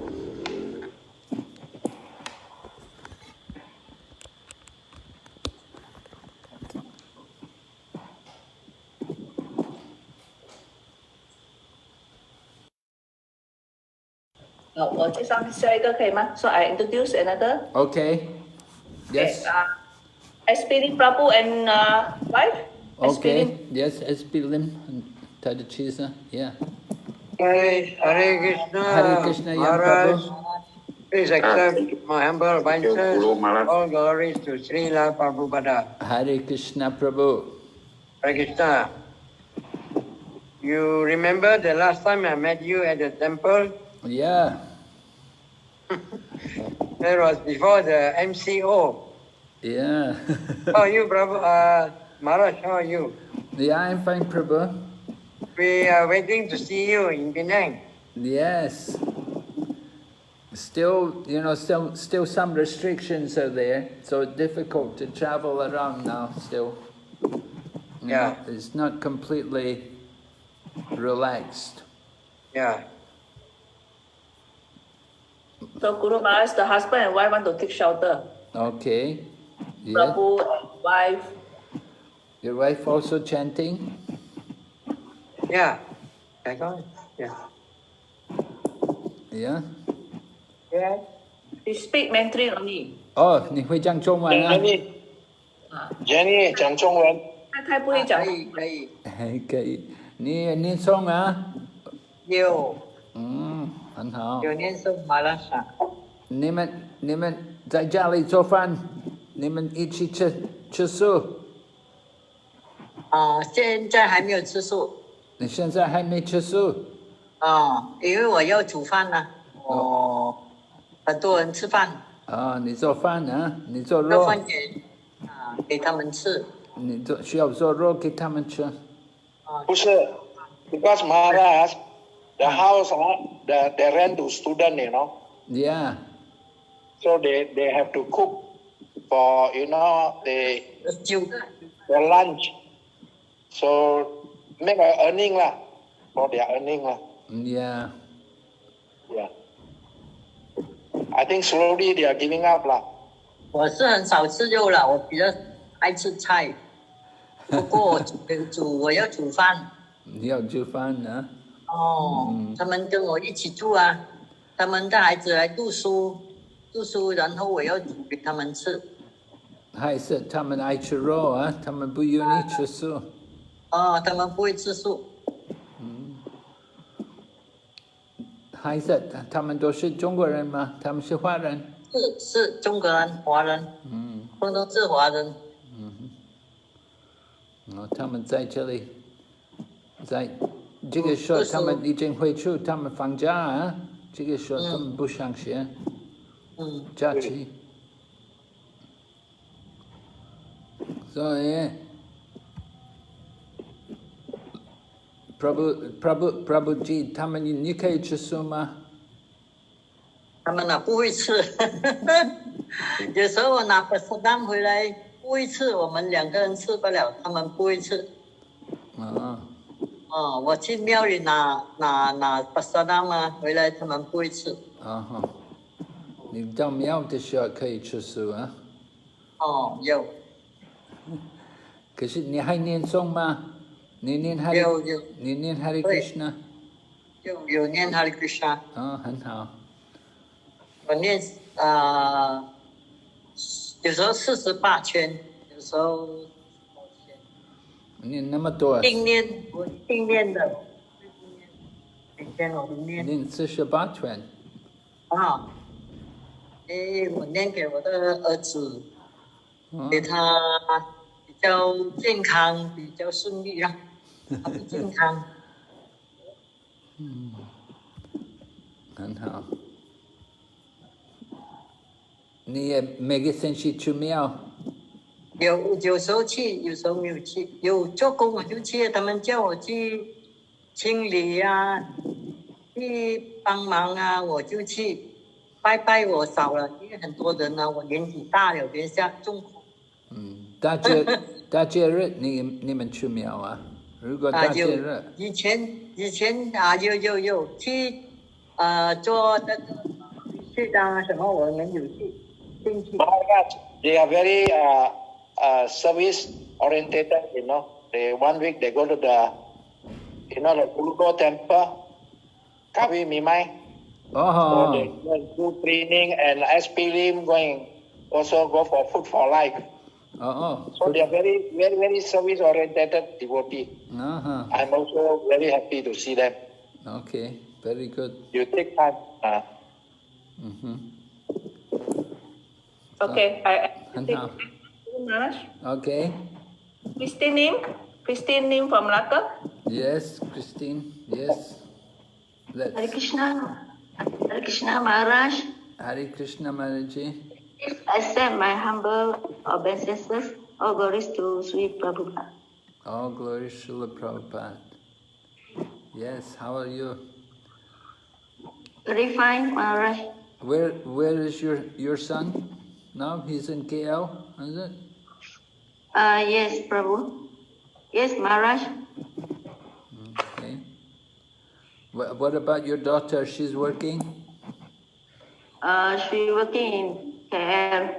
我介绍下一个可以吗？So I introduce another. Okay. Yes. SP Prabhu and wife. Okay. Yes. SP Lim and Tada Chisa. Yeah. Hare Krishna. Hare Krishna, Young Maharaj. Prabhu. Please accept my humble obeisances. Guru Maharaj. All glories to Srila Prabhupada. Hare Krishna, Prabhu. Hare Krishna. You remember the last time I met you at the temple? Yeah. That was before the MCO. Yeah. How are you, Prabhu? Maharaj, how are you? Yeah, I'm fine, Prabhu. We are waiting to see you in Penang. Yes. Still, still some restrictions are there, so it's difficult to travel around now still. Yeah. It's not completely relaxed. Yeah. So Guru Maharaj, the husband and wife want to take shelter. Okay. Yeah. Prabhu and wife. Your wife also chanting? Yeah. I got it. Yeah. Yeah. Yeah. He speak Mandarin only. 哦，你会讲中文啊？ Jenny 讲中文。他不会讲。可以，可以。可以。你念诵啊？有。很好。有念诵马拉萨。你们在家里做饭，你们一起吃素？现在还没有吃素。你现在还没吃素？因为我要煮饭呢。很多人吃饭。你做饭啊？你做肉？做饭给他们吃。你需要做肉给他们吃？不是 ，because Maharaj, the house, they rent to student, Yeah. So they have to cook for, their lunch. So make a earning lah, for their earning lah. Yeah. Yeah. I think slowly they are giving up lah. 我是很少吃肉了，我比较爱吃菜。不过我要煮饭。你要煮饭啊？他们跟我一起住啊，他们的孩子来读书，然后我要煮给他们吃。还是他们爱吃肉啊？他们不愿意吃素。他们不会吃素。还是他们都是中国人吗？他们是华人？是中国人，华人，通通是华人。他们在这里，在这个说他们已经回去，他们放假啊。这个说他们不上学，假期。所以Prabhuji，他们你可以吃素吗？他们不会吃，有时候我拿巴斯丹回来不会吃，我们2个人吃不了，他们不会吃。我去庙里拿巴斯丹嘛，回来他们不会吃。你到庙的时候可以吃素啊？有。可是你还念诵吗？你念 Hare Krishna？ 有念 Hare Krishna。很好。我念有时候48圈，有时候15圈。念那么多？我定念的，每天我都念。念48圈。我念给我的儿子，给他比较健康，比较顺利啦。他不健康。很好。你也每个星期去庙？有时候去，有时候没有去。有做工我就去，他们叫我去清理去帮忙我就去。拜拜我少了，因为很多人我年纪大了，等一下重口。大节日你们去庙啊？如果大节日。以前有去做那个去什么我们有去。They are very service oriented, They 1 week they go to the Guru temple, Kavi Mimai. So they do cleaning and SPLIM also go for food for life. So they are very, very, very service oriented devotee. I'm also very happy to see them. Okay, very good. You take time. Okay, Okay. Christine name from Malacca? Yes, Christine. Yes. Hare Krishna. Hare Krishna Maharaj. Hare Krishna Maharaji. I send my humble obeisances. All glories to Sri Prabhupada. All glories Srila Prabhupada. Yes, how are you? Very fine, Maharaj. Where is your son? Now he's in KL, is it? Yes, Prabhu. Yes, Maharaj. Okay. What about your daughter? She's working? She working in KL.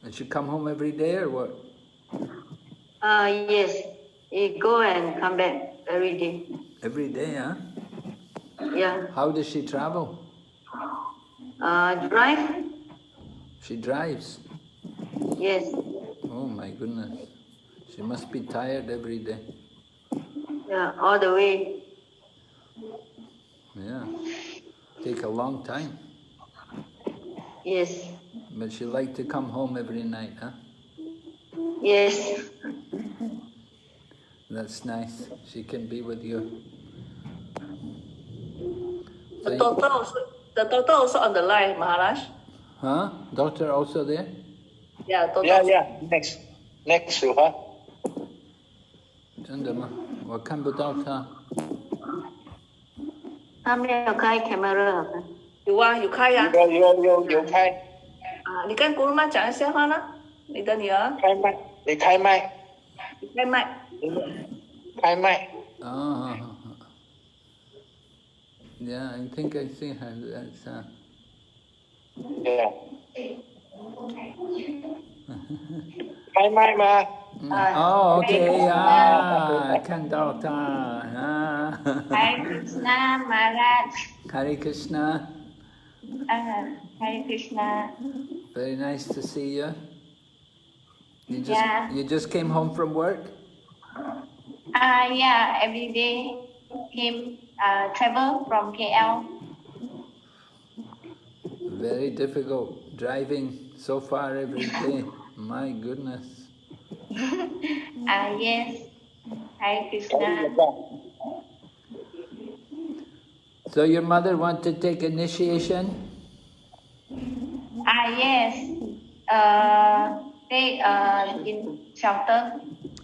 And she come home every day or what? Yes. He go and come back every day. Every day, huh? Yeah. How does she travel? Drive? She drives? Yes. Oh my goodness. She must be tired every day. Yeah, all the way. Yeah. Take a long time. Yes. But she like to come home every night, huh? Yes. That's nice. She can be with you. The daughter also on the line, Maharaj. Huh? Daughter also there? Yeah, daughter. Yeah. Next to her. 真的吗？我看不到她。他没有开 camera。有开呀。有开。你跟姑妈讲一下话呢？你的女儿。开麦，你开麦。开麦。开麦。Yeah, I think I see her. That's Yeah. 开麦吗？OK 啊，看到她啊。Hare Krishna Maharaj. Hare Krishna. Hare Krishna. Very nice to see you. Yeah. You just came home from work? Yeah, every day travel from KL. Very difficult driving so far every day. My goodness. Yes. Hare Krishna. So your mother want to take initiation? Yes. Take in shelter.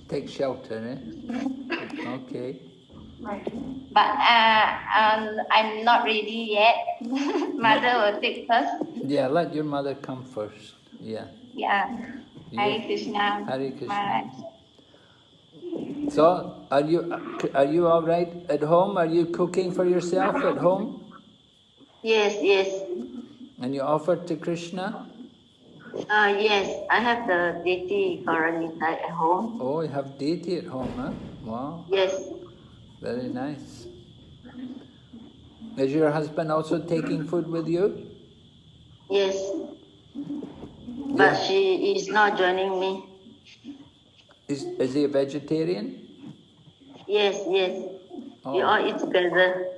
Take shelter, eh? Okay. But I'm not ready yet. Mother will take first. Yeah, let your mother come first. Yeah. Yeah. Hare Krishna. Hare Krishna. Maharaj. So, are you all right at home? Are you cooking for yourself at home? Yes, yes. And you offer to Krishna? Yes, I have the deity Karanita at home. Oh, you have deity at home, huh? Wow. Yes. Very nice. Is your husband also taking food with you? Yes. But she is not joining me. Is he a vegetarian? Yes, yes. Oh. We all eat together.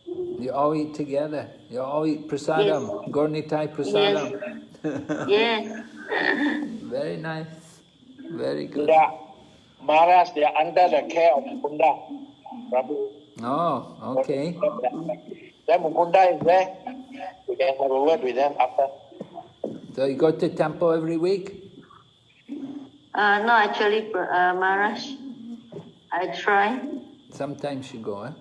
You all eat together. You all eat prasadam. Yes. Gornitai prasadam. Yes. Very nice. Very good. Yeah. Maharaj, they are under the care of Mukunda. Prabhu. Oh, okay. Then Mukunda is there. We can have a word with them after. So you go to temple every week? No, actually, Maharaj, I try. Sometimes you go, eh?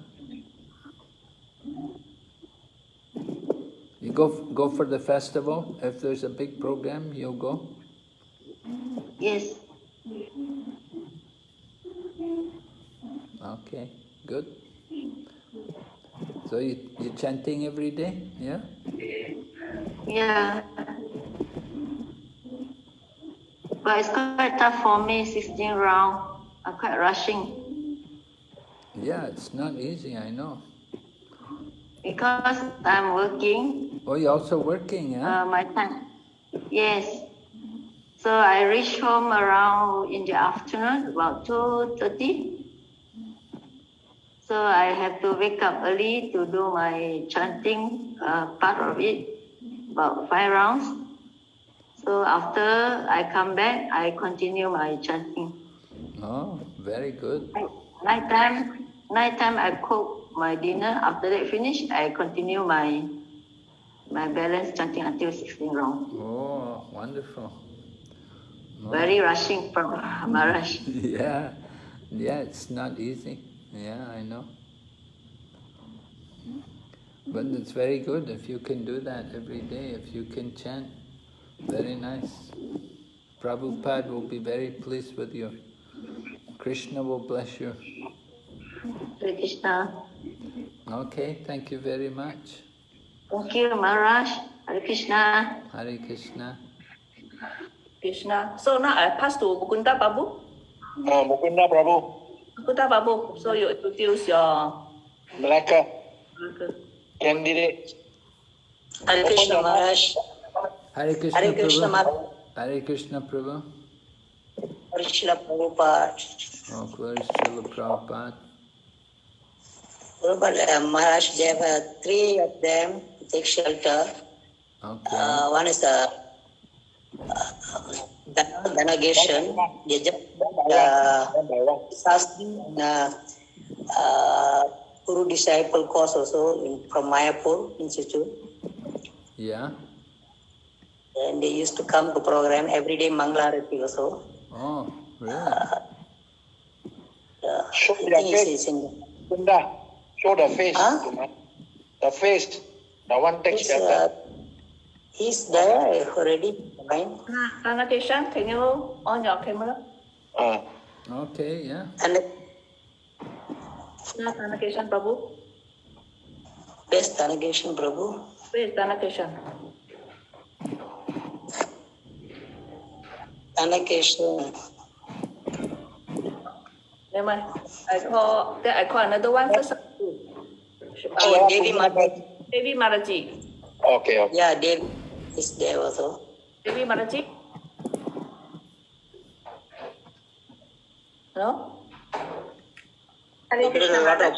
You go for the festival. If there's a big program, you'll go? Yes. Okay, good. So you're chanting every day, yeah? Yeah. But it's quite tough for me, 16 rounds. I'm quite rushing. Yeah, it's not easy, I know. Because I'm working. Oh, you're also working, yeah? My time. Yes. So I reach home around in the afternoon, about 2:30. So I have to wake up early to do my chanting part of it, about 5 rounds. So after I come back, I continue my chanting. Oh, very good. Nighttime I cook my dinner. After that finish, I continue my balance chanting until 16 rounds. Oh, wonderful. Oh. Very rushing from Maharaj. Yeah, it's not easy. Yeah, I know. But it's very good if you can do that every day, if you can chant. Very nice. Prabhupada will be very pleased with you. Krishna will bless you. Hare Krishna. Okay, thank you very much. Thank you, Maharaj. Hare Krishna. Hare Krishna. Krishna. So now I pass to Mukunda Prabhu. Mukunda Prabhu. Mukunda Prabhu, so you introduce your Malacca candidate. Hare Krishna Maharaj. Hare Krishna, Hare Krishna Prabhu. Maharaj. Hare Krishna Prabhu. Hare Krishna Prabhupada. Oh, glory to Srila Prabhupada. Prabhupada, Maharaj, there were 3 of them to take shelter. Okay. One is Dhanagation. They just Guru Disciple course also from Mayapur Institute. Yeah. And they used to come to program every day, Mangalarati also. Oh, really? Show the face. Mukunda, show the face. Huh? The face. The one takes shelter. He's there already. Fine. Annotation, can you on your camera? Okay, yeah. And Annotation, Prabhu. best Dhanagation Prabhu. Where is annotation? Dhanagation. Never mind. I call another one first. Oh, Devi Mataji. Devi Mataji. Okay. Yeah, Devi is there also. Devi Mataji. Hello? Hare Krishna Maharaj.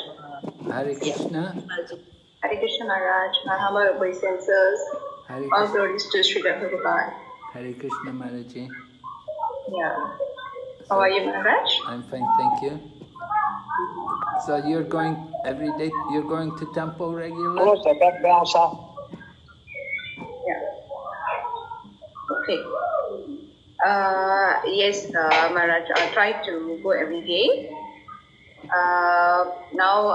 Hare Krishna. Mataji. Hare Krishna Maharaj. My humble obeisances. Hare All Krishna. glories to Sri Prabhupada. Hare Krishna Maharaji. Yeah. How are you, Maharaj? I'm fine, thank you. So you're going every day, you're going to temple regularly? Close the background sound. Yeah. Okay. Yes, Maharaj, I try to go every day. Now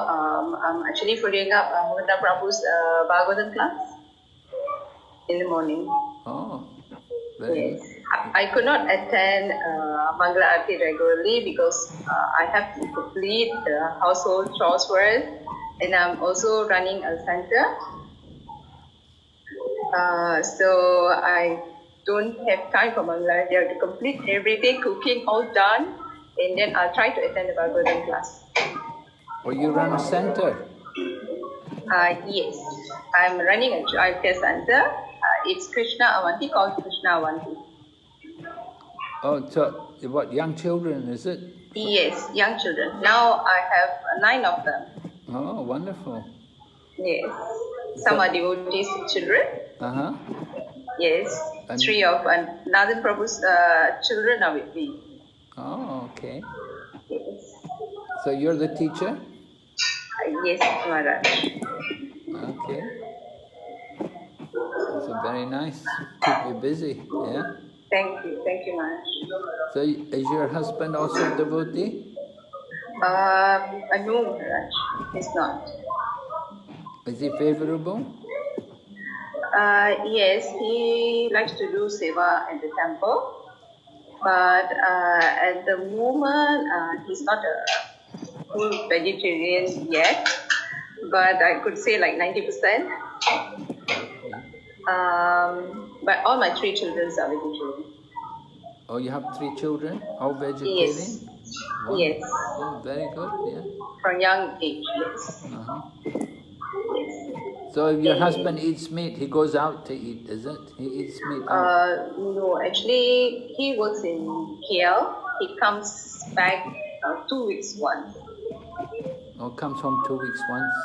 I'm actually following up Mukunda Prabhu's Bhagavatam class in the morning. Oh, very Yes. good. I could not attend Mangala Aarti regularly because I have to complete the household chores first, and I'm also running a center. So I don't have time for Mangala Aarti. I have to complete everything, cooking all done, and then I'll try to attend the Bhagavatam class. Oh, you run a center? Yes, I'm running a childcare center. It's Krishna Avanti, called Krishna Avanti. Oh, so what, young children, is it? Yes, young children. Now I have 9 of them. Oh, wonderful. Yes. Some are devotees children. Uh-huh. Yes. And 3 of Nathan Prabhu's children are with me. oh, okay. Yes. So you're the teacher? Yes, Maharaj. Okay. So very nice. Keep you busy, yeah? Thank you, Maharaj. So is your husband also a devotee? No, Maharaj, he's not. Is he favorable? Yes, he likes to do seva at the temple, but at the moment he's not a full vegetarian yet, but I could say like 90%. But all my 3 children are vegetarian. Oh, you have 3 children, all vegetarian? Yes. Wow. Yes. Oh, very good, yeah. From young age, yes. Uh-huh. Yes. So if your husband eats meat, he goes out to eat, is it? He eats meat out? No, actually, he works in KL. He comes back 2 weeks once. Oh, comes home 2 weeks once?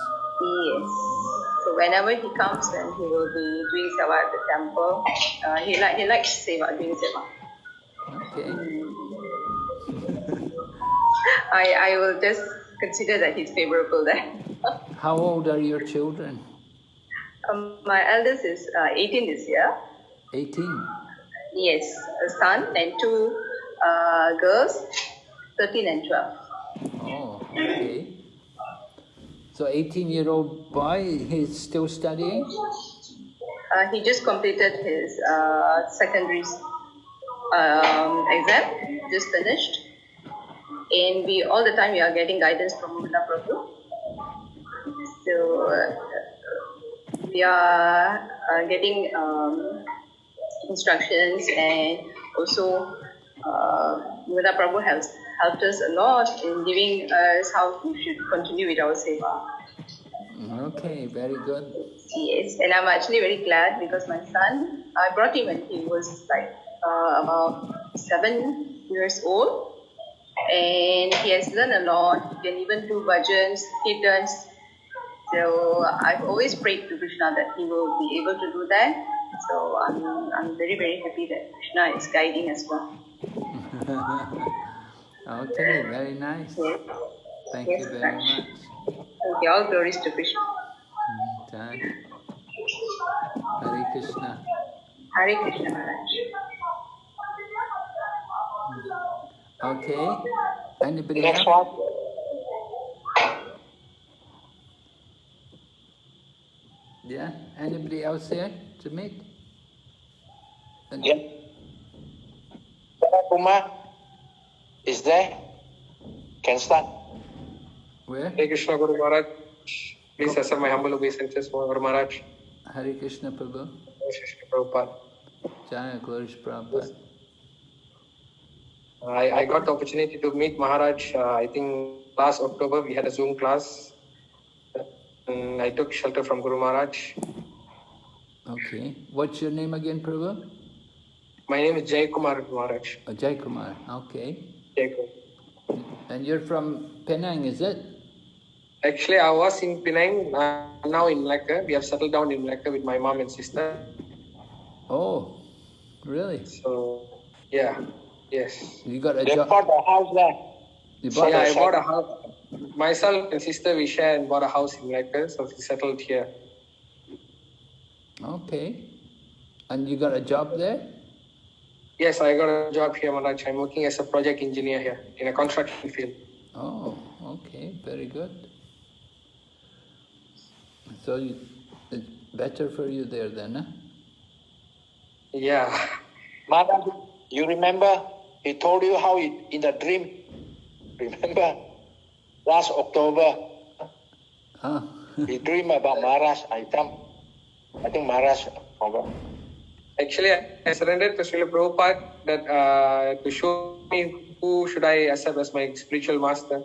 Yes. So whenever he comes, then he will be doing seva at the temple. He likes seva, doing seva. Okay. I will just consider that he's favorable then. How old are your children? My eldest is 18 this year. 18? Yes, a son and 2 girls, 13 and 12. Oh, okay. So 18-year-old boy, he's still studying? He just completed his secondary exam, just finished. And we all the time we are getting guidance from Mukunda Prabhu. So we are getting instructions, and also Mukunda Prabhu has helped us a lot in giving us how we should continue with our seva. Okay, very good. Yes, and I'm actually very glad because my son, I brought him when he was like about 7 years old, and he has learned a lot. He can even do bhajans, kirtans. So I've always prayed to Krishna that he will be able to do that. So I'm very, very happy that Krishna is guiding as well. Okay, very nice. Yes. Thank Yes, you very Raj. much. Okay, all glories to Krishna. Jai. Hare Krishna. Hare Krishna, Maharaj. Okay. Anybody Next else? one. Yeah. Anybody else here to meet? Yeah. Kumar is there? Can start. Where? Hare Krishna Guru Maharaj. Please accept my humble obeisances, Guru Maharaj. Hare Krishna Prabhu. Krishna Prabhupada. Jai Glorious Prabhupada. I got the opportunity to meet Maharaj, I think last October we had a Zoom class. And I took shelter from Guru Maharaj. Okay. What's your name again, Prabhu? My name is Jai Kumar Maharaj. Oh, Jai Kumar. Okay. Jai Kumar. And you're from Penang, is it? Actually, I was in Penang, now in Malacca. We have settled down in Malacca with my mom and sister. Oh, really? So, yeah, yes. You got a They job? bought a house there. You So, bought yeah, a I bought a house. Myself and sister, we share and bought a house in Malacca, so we settled here. Okay. And you got a job there? Yes, I got a job here, Maharaj. I'm working as a project engineer here in a construction field. Oh, okay, very good. So it's better for you there then, huh? Yeah. Maharaj, you remember he told you how in the dream, remember, last October, he dreamed about Maharaj. I think Maharaj forgot. Actually, I surrendered to Srila Prabhupada that to show me who should I accept as my spiritual master.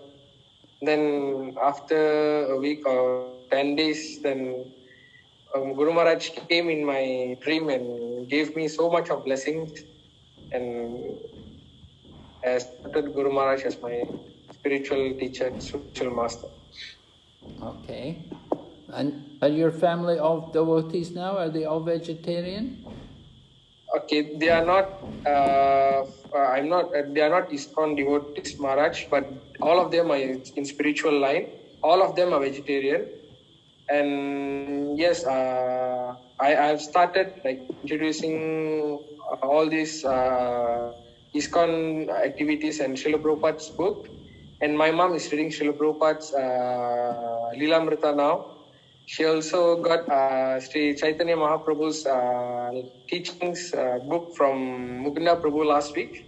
Then after a week or 10 days, then Guru Maharaj came in my dream and gave me so much of blessings, and I accepted Guru Maharaj as my spiritual teacher, spiritual master. Okay. And are your family all devotees now? Are they all vegetarian? Okay, they are not. I'm not. They are not ISKCON devotees, Maharaj, but all of them are in spiritual line. All of them are vegetarian, and yes, I've started like introducing all these ISKCON activities and Srila Prabhupada's book. And my mom is reading Srila Prabhupada's Lilamrita now. She also got Sri Chaitanya Mahaprabhu's teachings book from Mukunda Prabhu last week.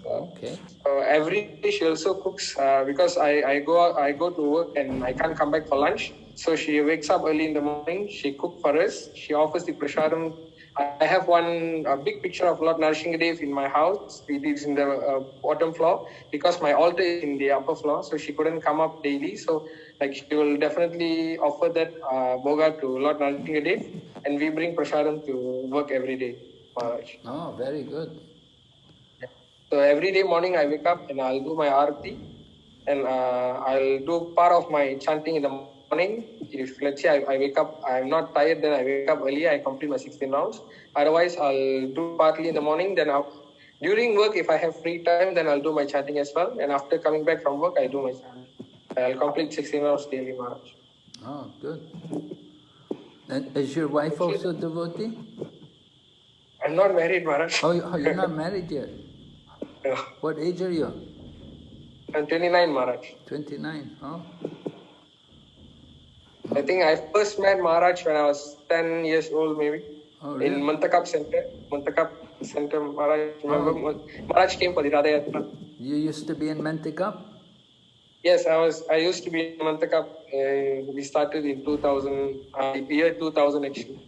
Okay. Every day she also cooks because I go to work and I can't come back for lunch. So she wakes up early in the morning. She cooks for us. She offers the prasadam. I have a big picture of Lord Narasimha in my house. It is in the bottom floor because my altar is in the upper floor. So she couldn't come up daily. So like she will definitely offer that boga to Lord Narasimha, and we bring prasadam to work every day, Maharaj. Oh, very good. So every day morning I wake up and I'll do my arati, and I'll do part of my chanting in the morning. If let's say I wake up, I'm not tired, then I wake up early, I complete my 16 rounds. Otherwise, I'll do partly in the morning, then during work, if I have free time, then I'll do my chanting as well. And after coming back from work, I do my chanting. I'll complete 16 rounds daily, Maharaj. Oh, good. And is your wife also devotee? I'm not married, Maharaj. Oh, you're not married yet? No. What age are you? I'm 29, Maharaj. 29, oh. I think I first met Maharaj when I was 10 years old, maybe. Oh, really? In Mantakap Center, Maharaj. Remember, Maharaj came for the Radha Yatra. You used to be in Mantikap? Yes, I used to be in Mantakap. We started in 2000, year 2000 actually.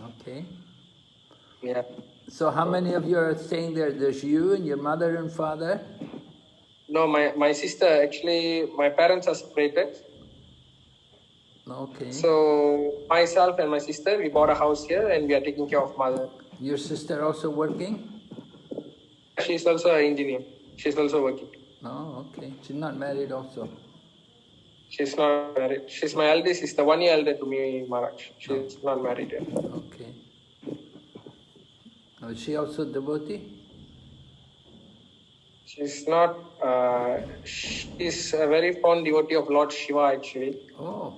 Okay. Yeah. So how many of you are staying there? There's you and your mother and father? No, my sister, actually, my parents are separated. Okay. So myself and my sister, we bought a house here and we are taking care of mother. Your sister also working? She's also an engineer. She's also working. Oh, okay. She's not married also? She's not married. She's my eldest sister, 1 year elder to me, Maharaj. She's not married yet. Okay. Is she also devotee? She's not. She's a very fond devotee of Lord Shiva, actually. Oh,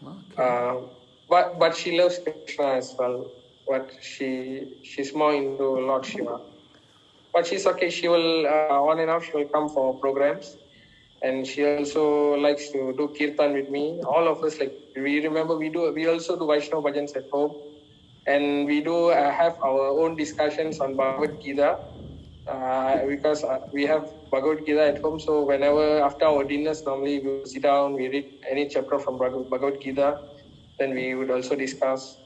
okay. But she loves Krishna as well. But she's more into Lord Shiva. But she's okay. She will on and off. She will come for programs, and she also likes to do kirtan with me. All of us, like we remember, we also do Vaishnava bhajans at home, and we do have our own discussions on Bhagavad Gita. Because we have Bhagavad Gita at home, so whenever after our dinners, normally we will sit down, we read any chapter from Bhagavad Gita, then we would also discuss.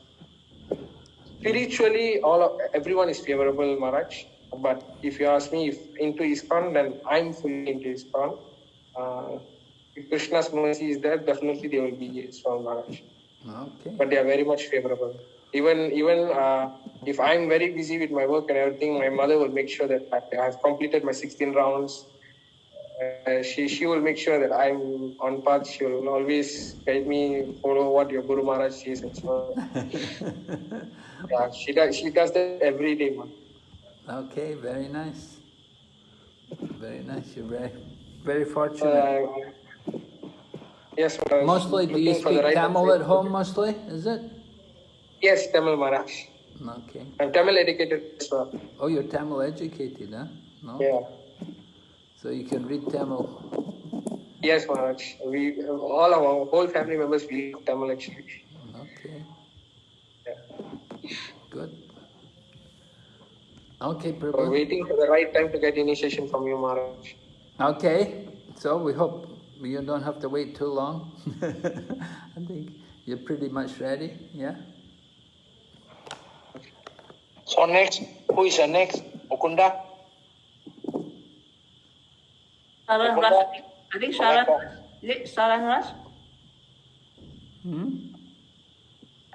Spiritually, everyone is favorable, Maharaj. But if you ask me if into ISKCON, then I'm fully into ISKCON. If Krishna's mercy is there, definitely they will be strong, Maharaj. Okay. But they are very much favorable. Even if I'm very busy with my work and everything, my mother will make sure that I have completed my 16 rounds She will make sure that I'm on path. She will always guide me, follow what your Guru Maharaj says and so on. Yeah, she does that every day, man. Okay, very nice. Very nice. You're very fortunate. Yes, Maharaj. Mostly, do you Looking for the speak right Tamil advice. at home mostly, is it? Yes, Tamil Maharaj. Okay. I'm Tamil educated as well. Oh, you're Tamil educated, huh? No? Yeah. So you can read Tamil. Yes, Maharaj. We all our whole family members we Tamil actually. Okay. Yeah. Good. Okay, We're Prabhu. waiting for the right time to get initiation from you, Maharaj. Okay. So we hope you don't have to wait too long. I think you're pretty much ready, yeah? So next, who is the next? Mukunda? Saran Raj. I think Saran. Is it Saran Raj?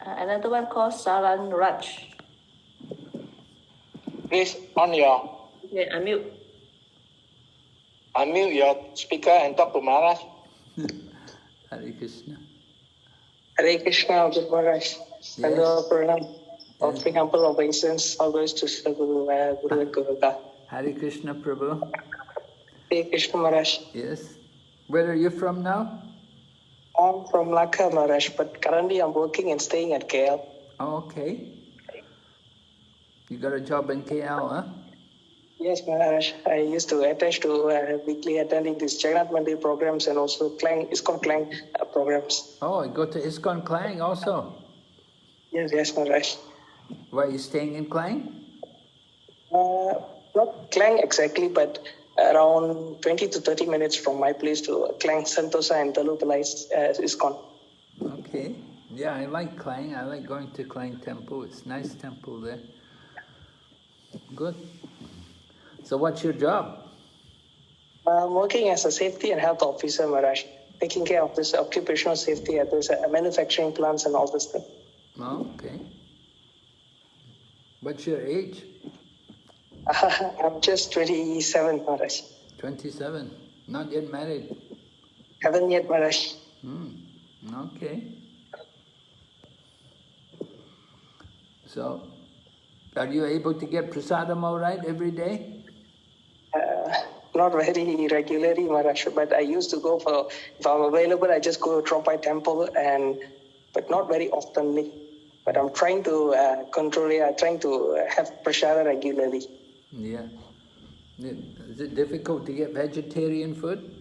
Another one called Saran Raj. Please on your Okay, unmute your speaker and talk to Maharaj. Hare Krishna. Hare Krishna, Guru Maharaj. Hello, Pranam. Offering humble obeisance always to Guru and Guru. Hare Krishna, Prabhu. Hare Krishna, Maharaj. Yes. Where are you from now? I'm from Laka, Maharaj, but currently I'm working and staying at KL. Oh, okay. You got a job in KL, huh? Yes, Maharaj. I used to attach to weekly attending these Jagannath Mandir programs and also ISKCON Clang programs. Oh, you go to ISKCON Klang also? Yes, Maharaj. Where are you staying in Klang? Not Klang exactly, but around 20 to 30 minutes from my place to Klang, Sentosa and Talupalai's ISKCON. Okay. Yeah, I like Klang. I like going to Klang Temple. It's a nice temple there. Good. So what's your job? I'm working as a safety and health officer, Maharaj, taking care of this occupational safety at this manufacturing plants and all this stuff. Oh, okay. What's your age? I'm just 27, Maharaj. 27. Not yet married. Haven't yet, Maharaj. Okay. So, are you able to get prasadam all right every day? Not very regularly, Maharaj, but I used to go for, if I'm available, I just go drop by temple, but not very oftenly. But I'm trying to control it. I'm trying to have prasada regularly. Yeah. Is it difficult to get vegetarian food?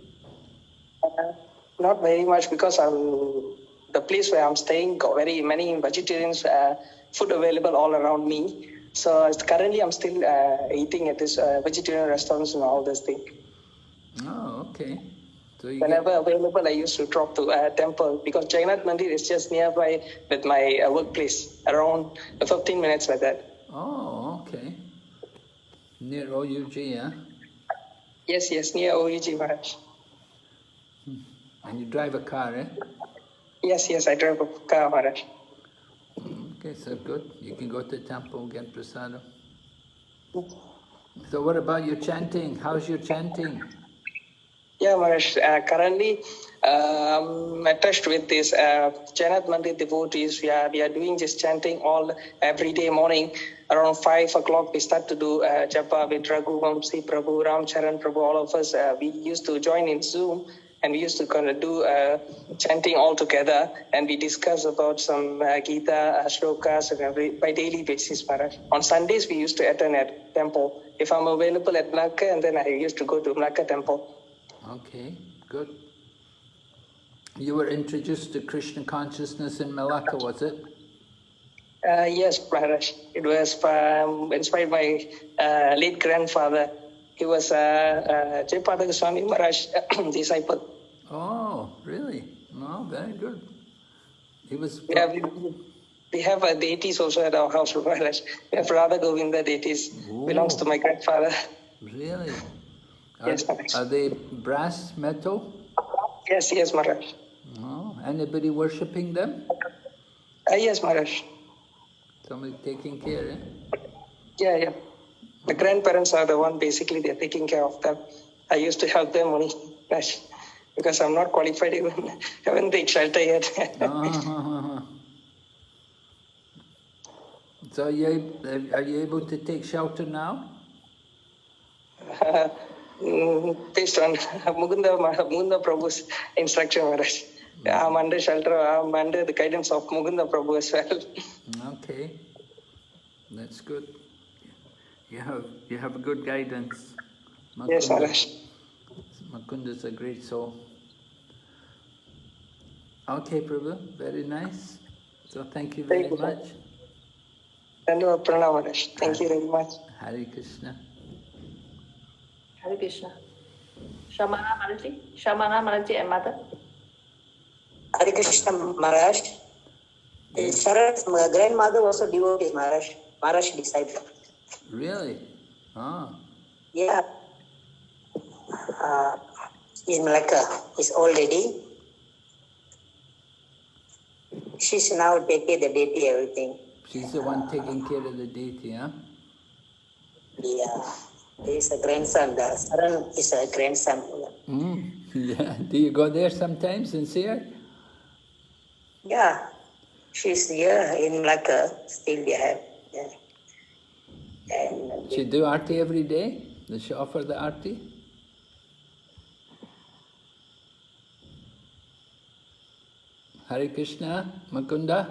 Not very much because the place where I'm staying got very many vegetarians food available all around me. So currently I'm still eating at this vegetarian restaurants and all this thing. Oh, okay. So you Whenever available, I used to drop to temple because Jagannath Mandir is just nearby with my workplace, around 15 minutes like that. Oh, okay. Near OUG, huh? Yes, near OUG, Maharaj. And you drive a car, eh? Yes, I drive a car, Maharaj. Okay, so good. You can go to the temple and get prasadam. So what about your chanting? How's your chanting? Yeah, Maharaj. Currently, I'm attached with this Jagannath Mandir devotees. We are doing this chanting every day morning. Around 5 o'clock, we start to do japa with Raghu, Vamsi, Prabhu, Ram Charan, Prabhu, all of us. We used to join in Zoom and we used to kind of do chanting all together. And we discuss about some Gita, shlokas, and by daily basis, Maharaj. On Sundays, we used to attend at temple. If I'm available at Malacca, and then I used to go to Malacca temple. Okay, good. You were introduced to Krishna consciousness in Malacca, was it? Yes, Maharaj. It was inspired by late grandfather. He was Narasimha Swami Maharaj disciple. Oh, really? No, very good. He was. We have deities also at our house, Maharaj. We have Radha Govinda deities. Belongs to my grandfather. Really? Yes, Maharaj. Are they brass, metal? Yes, Maharaj. Oh, anybody worshipping them? Yes, Maharaj. Somebody taking care, eh? Yeah. The grandparents are the one, basically, they're taking care of them. I used to help them only, because I'm not qualified even. Haven't taken shelter yet. So are you able to take shelter now? Based on Mukunda Prabhu's instruction, Maharaj. I'm under shelter. I'm under the guidance of Mukunda Prabhu as well. Okay, that's good. You have a good guidance. Mukunda. Yes, Maharaj. Mukunda's a great soul. Okay, Prabhu, very nice. So thank you very much. Thank you very much. Hare Krishna. Hare Krishna. Shamana Maraji and Mother. Hare Krishna Maharaj. Sarah's grandmother was a devotee, Maharaj disciple. Really? Ah. Yeah. In Malacca, this old lady. She's now taking the deity, everything. She's the one taking care of the deity, huh? Yeah. He's a grandson. The Saran is a grandson. Yeah. Do you go there sometimes and see her? Yeah. She's here in Malacca. Still we have. Yeah. And She do arti every day? Does she offer the arti? Hare Krishna, Mukunda?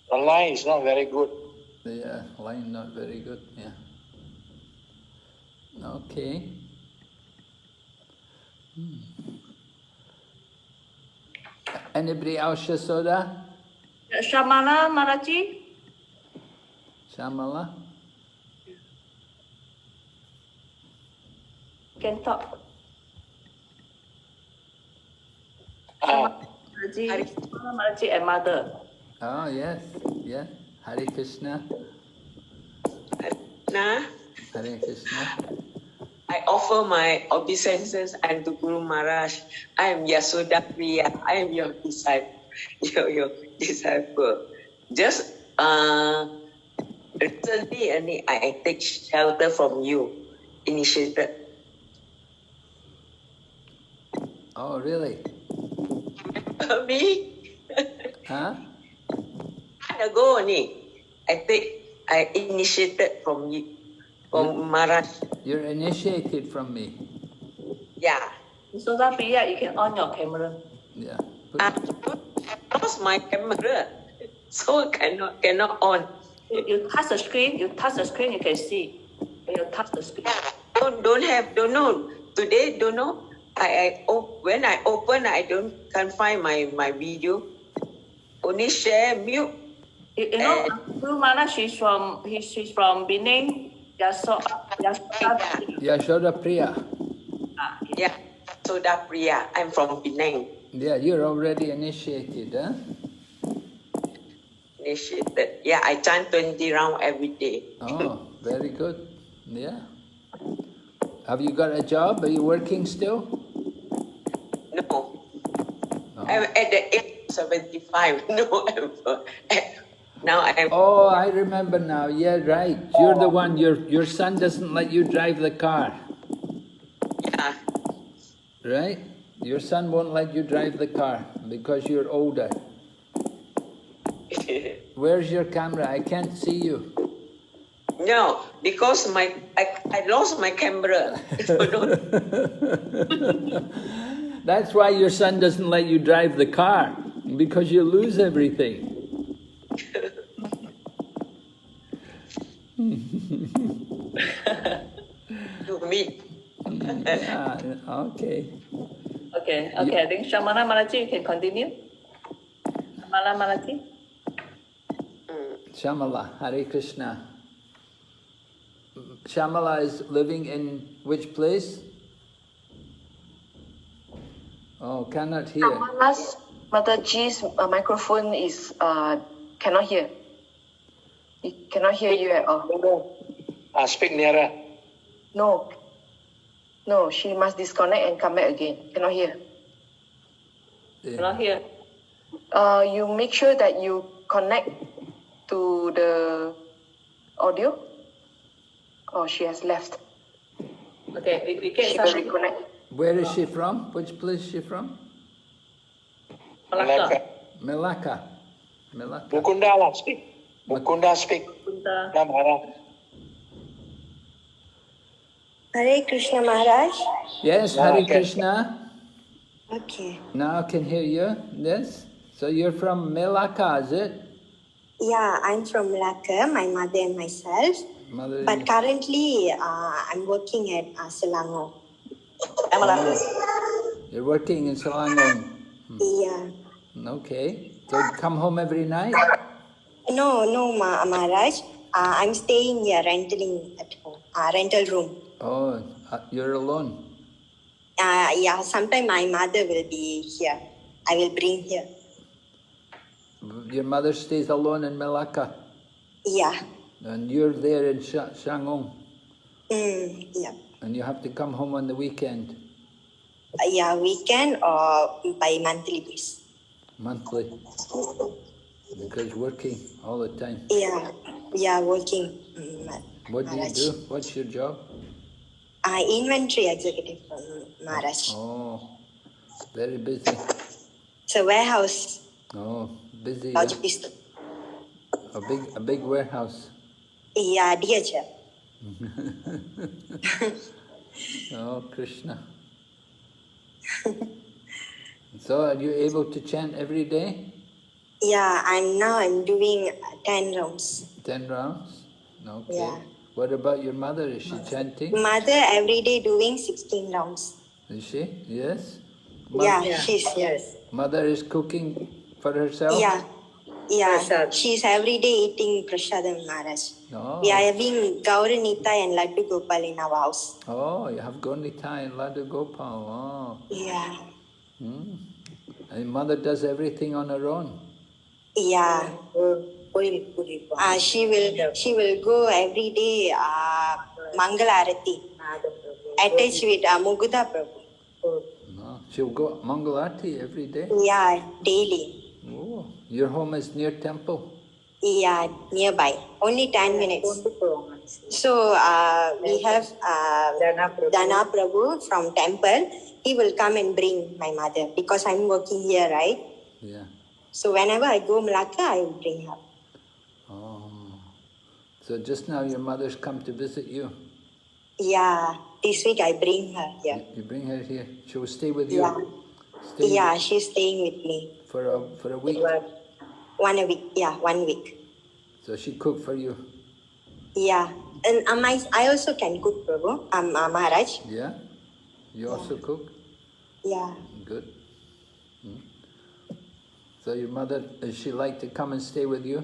The line is not very good. Yeah, line not very good, yeah. Okay. Anybody else, Yasoda? Shamana Maraji. Shamala? Can talk. Maraji and Mother. Oh, yes, yeah. Hare Krishna. Nah, Hare Krishna. I offer my obeisances unto Guru Maharaj. I am Yasoda Priya. I am your disciple. Your disciple. Just recently, I take shelter from you, initiated. Oh, really? Me? Huh? Ago only, I initiated from you, from Maharaj. You're initiated from me. Yeah. So that Priya, you can on your camera. Yeah. I lost my camera, so cannot on. You touch the screen, you can see. You touch the screen. Don't know. Today, don't know. When I open, can't find my video. Only share, mute. You know, Guru Maharaj, she's from Benin. Yashoda Priya. Yeah, Soda Priya. I'm from Penang. Yeah, you're already initiated, huh? Initiated. Yeah, I chant 20 rounds every day. Oh, very good. Yeah. Have you got a job? Are you working still? No. Oh. I'm at the age of 75. No, now I'm... Oh, I remember now. Yeah, right. You're the one, your son doesn't let you drive the car. Yeah. Right? Your son won't let you drive the car because you're older. Where's your camera? I can't see you. No, because I lost my camera. That's why your son doesn't let you drive the car, because you lose everything. To meet. Yeah, okay. Okay. I think Shamana Maraji, you can continue. Shamala Maraji. Shamala, Hare Krishna. Shamala is living in which place? Oh, cannot hear. Shamala's Mataji's microphone is cannot hear. He cannot hear you at all. Speak nearer. No, she must disconnect and come back again. Cannot hear. Cannot hear. You make sure that you connect to the audio. Oh, she has left. Okay, we get She will some. reconnect. Where is she from? Which place is she from? Malacca. Malacca. Malacca. Mukunda lah speak. Mukunda speak. Mukunda. Ya Maharaj. Hare Krishna Maharaj. Yes, Yeah, Hare okay. Krishna. Okay. Now I can hear you. Yes. So you're from Malacca, is it? Yeah, I'm from Malacca, my mother and myself. Mother. But currently, I'm working at Selangor. You're working in Selangor. Yeah. Okay. So you come home every night? No, Maharaj. I'm staying here, renting at home, rental room. Oh, you're alone. Yeah, sometime my mother will be here. I will bring here. Your mother stays alone in Malacca? Yeah. And you're there in Shangong? Yeah. And you have to come home on the weekend? Yeah, weekend or by monthly basis. Monthly? Because working all the time? Yeah, working. What do you do? What's your job? Inventory executive, Maharaj. Oh, very busy. It's a warehouse. Oh, busy. Logistic. A big warehouse. Yeah, DHL. Oh, Krishna. So are you able to chant every day? Yeah, I'm doing 10 rounds. 10 rounds? Okay. Yeah. What about your mother? Is she chanting? Mother every day doing 16 rounds. Is she? Yes? She's yes. Mother is cooking for herself? Yeah. She's every day eating prasadam, Maharaj. Oh. We are having Gauranita and Laddu Gopal in our house. Oh, you have Gaurnita and Laddu Gopal. Oh. Yeah. And mother does everything on her own? Yeah. She will go every day Mangala Arati attached with Mugudha Prabhu. No. She'll go Mangal Arati every day? Yeah, daily. Oh. Your home is near temple? Yeah, nearby. Only 10 minutes. So we have Dana Prabhu from temple. He will come and bring my mother because I'm working here, right? Yeah. So whenever I go Malacca, I will bring her. Oh. So just now your mother's come to visit you? Yeah, this week I bring her here. You bring her here? She will stay with you? Yeah. She's staying with me. For a week? 1 week, 1 week. So she cooked for you? Yeah. And I also can cook, Prabhu, Maharaj. Yeah? You also cook? Yeah. Good. So your mother, does she like to come and stay with you?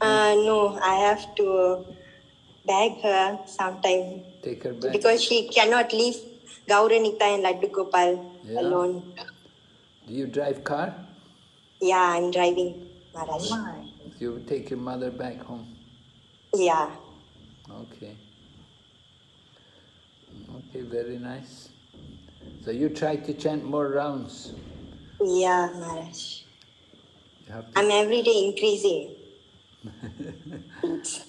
No, I have to beg her sometime. Take her back? Because she cannot leave Gauranita and Laddu Gopal alone. Do you drive car? Yeah, I'm driving, Maharaj. You take your mother back home? Yeah. Okay. Okay, very nice. So you try to chant more rounds? Yeah, Maharaj. You have I'm every day increasing.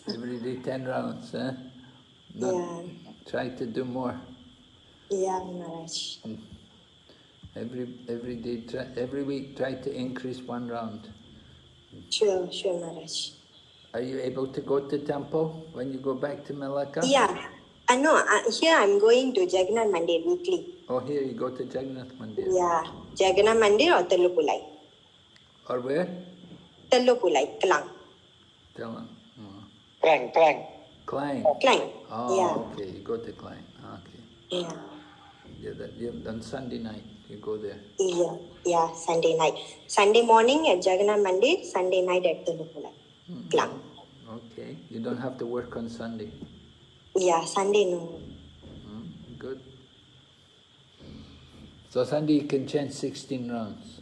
every day 10 rounds, huh? Yeah. Try to do more. Yeah, Maharaj. Every day, every week, try to increase 1 round. Sure, Maharaj. Are you able to go to temple when you go back to Malacca? Yeah. No, here I'm going to Jagannath Mandir weekly. Oh, here you go to Jagannath Mandir. Yeah, Jagannath Mandir or Tellupulai. Or where? Tellupulai, Klang. Klang. Klang. Klang. Oh, Yeah. okay, you go to Klang. Okay. Yeah. On Sunday night, you go there. Yeah, Sunday night. Sunday morning at Jagannath Mandir, Sunday night at Tellupulai, Klang. Okay, you don't have to work on Sunday. Yeah, Sunday no. Good. So Sunday you can chant 16 rounds.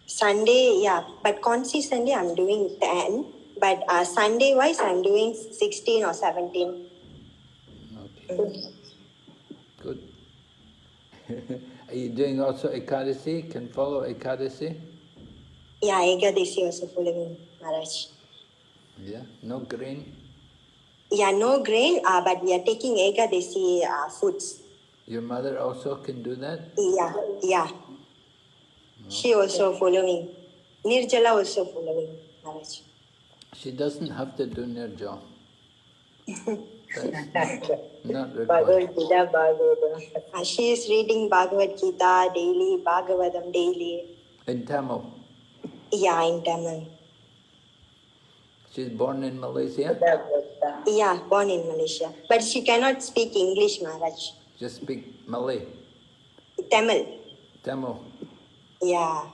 Sunday, yeah, but consistently I'm doing 10. But Sunday wise, I'm doing 16 or 17. Okay. Good. Are you doing also Ekadasi? Can follow Ekadasi? Yeah, Ekadasi also following, Maharaj. Yeah, no grain? Yeah, no grain, but we are taking Ekadasi foods. Your mother also can do that? Yeah, yeah. She also following. Nirjala also following, Maharaj. She doesn't have to do nirjal. That's not required. She is reading Bhagavad Gita daily, Bhagavatam daily. In Tamil? Yeah, in Tamil. She's born in Malaysia? Yeah, born in Malaysia. But she cannot speak English, Maharaj. Just speak Malay? Tamil. Tamil? Yeah.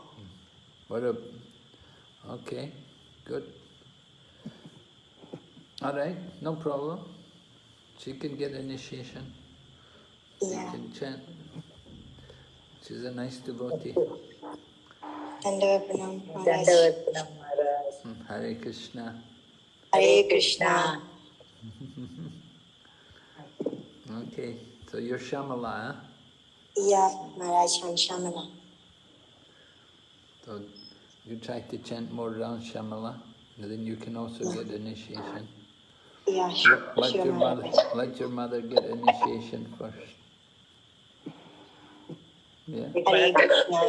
Okay, good. All right, no problem. She can get initiation. She can chant. She's a nice devotee. Dandavat Pranam, Maharaj. Hare Krishna. Hare Krishna. Okay, so you're Shamala, huh? Yeah, Maharaj, I'm Shamala. So you try to chant more around Shamala, and then you can also get initiation. Yeah, sure. Let your mother get initiation first. Yeah. Hare Krishna.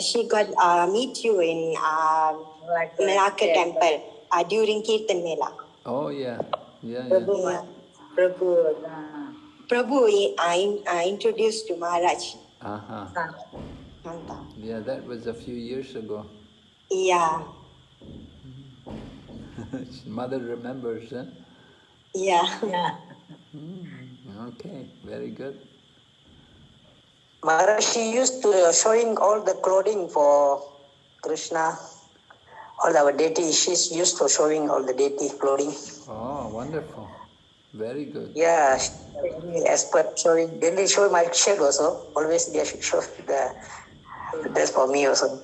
She got meet you in Malacca temple during Kirtan Mela. Oh yeah, yeah. Prabhu introduced to Maharaj. Yeah, that was a few years ago. Yeah. Mother remembers, huh? Yeah. Okay, very good. Maharaj, she used to showing all the clothing for Krishna, all our deities. She's used to showing all the deity clothing. Oh, wonderful. Very good. Yeah, expert showing. Then they show my shirt also. Always they should show the dress for me also.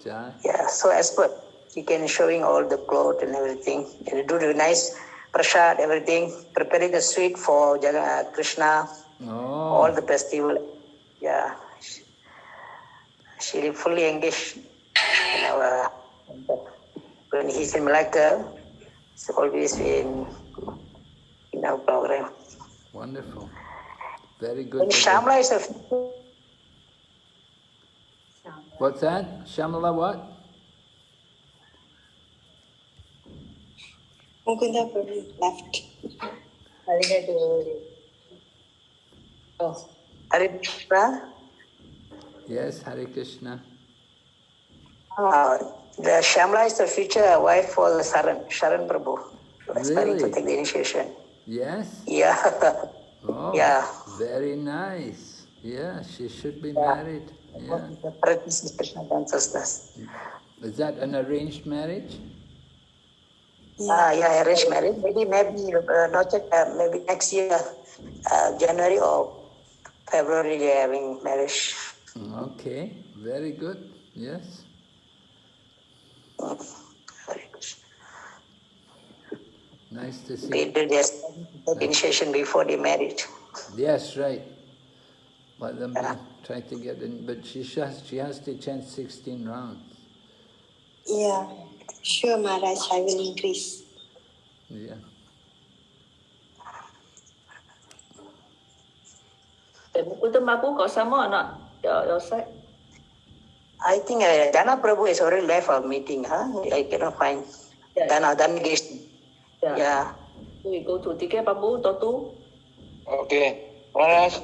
Yeah, so expert. She can showing all the clothes and everything. And do the nice prasad, everything. Preparing the sweet for Krishna. All the festival. Yeah. She fully engaged in our, when he's in Malacca, it's always in our program. Wonderful. Very good. And Shamla is a... What's that? Shamala what? Mukunda Prabhu left. Oh, Hare Krishna. Yes, Hare Krishna. The Shamla is the future wife for the Sharan Prabhu. Aspiring to take the initiation. Yes? Yeah. Oh, yeah. Very nice. Yeah, she should be married. Yeah. Is that an arranged marriage? Yeah, arranged marriage. Maybe not yet, maybe next year, January or February, they are having marriage. Okay, very good. Yes. Nice to see. They did their initiation before they married. Yes, right. Let them try to get in, but she has to chant 16 rounds. Yeah, sure, Maharaj, I will increase. Yeah. Mukunda Prabhu got some more or not? Your side? I think Dana Prabhu has already left our meeting, huh? I cannot find. Dana guest. Yeah. So we go to DK Prabhu, Totu. Okay. Maharaj,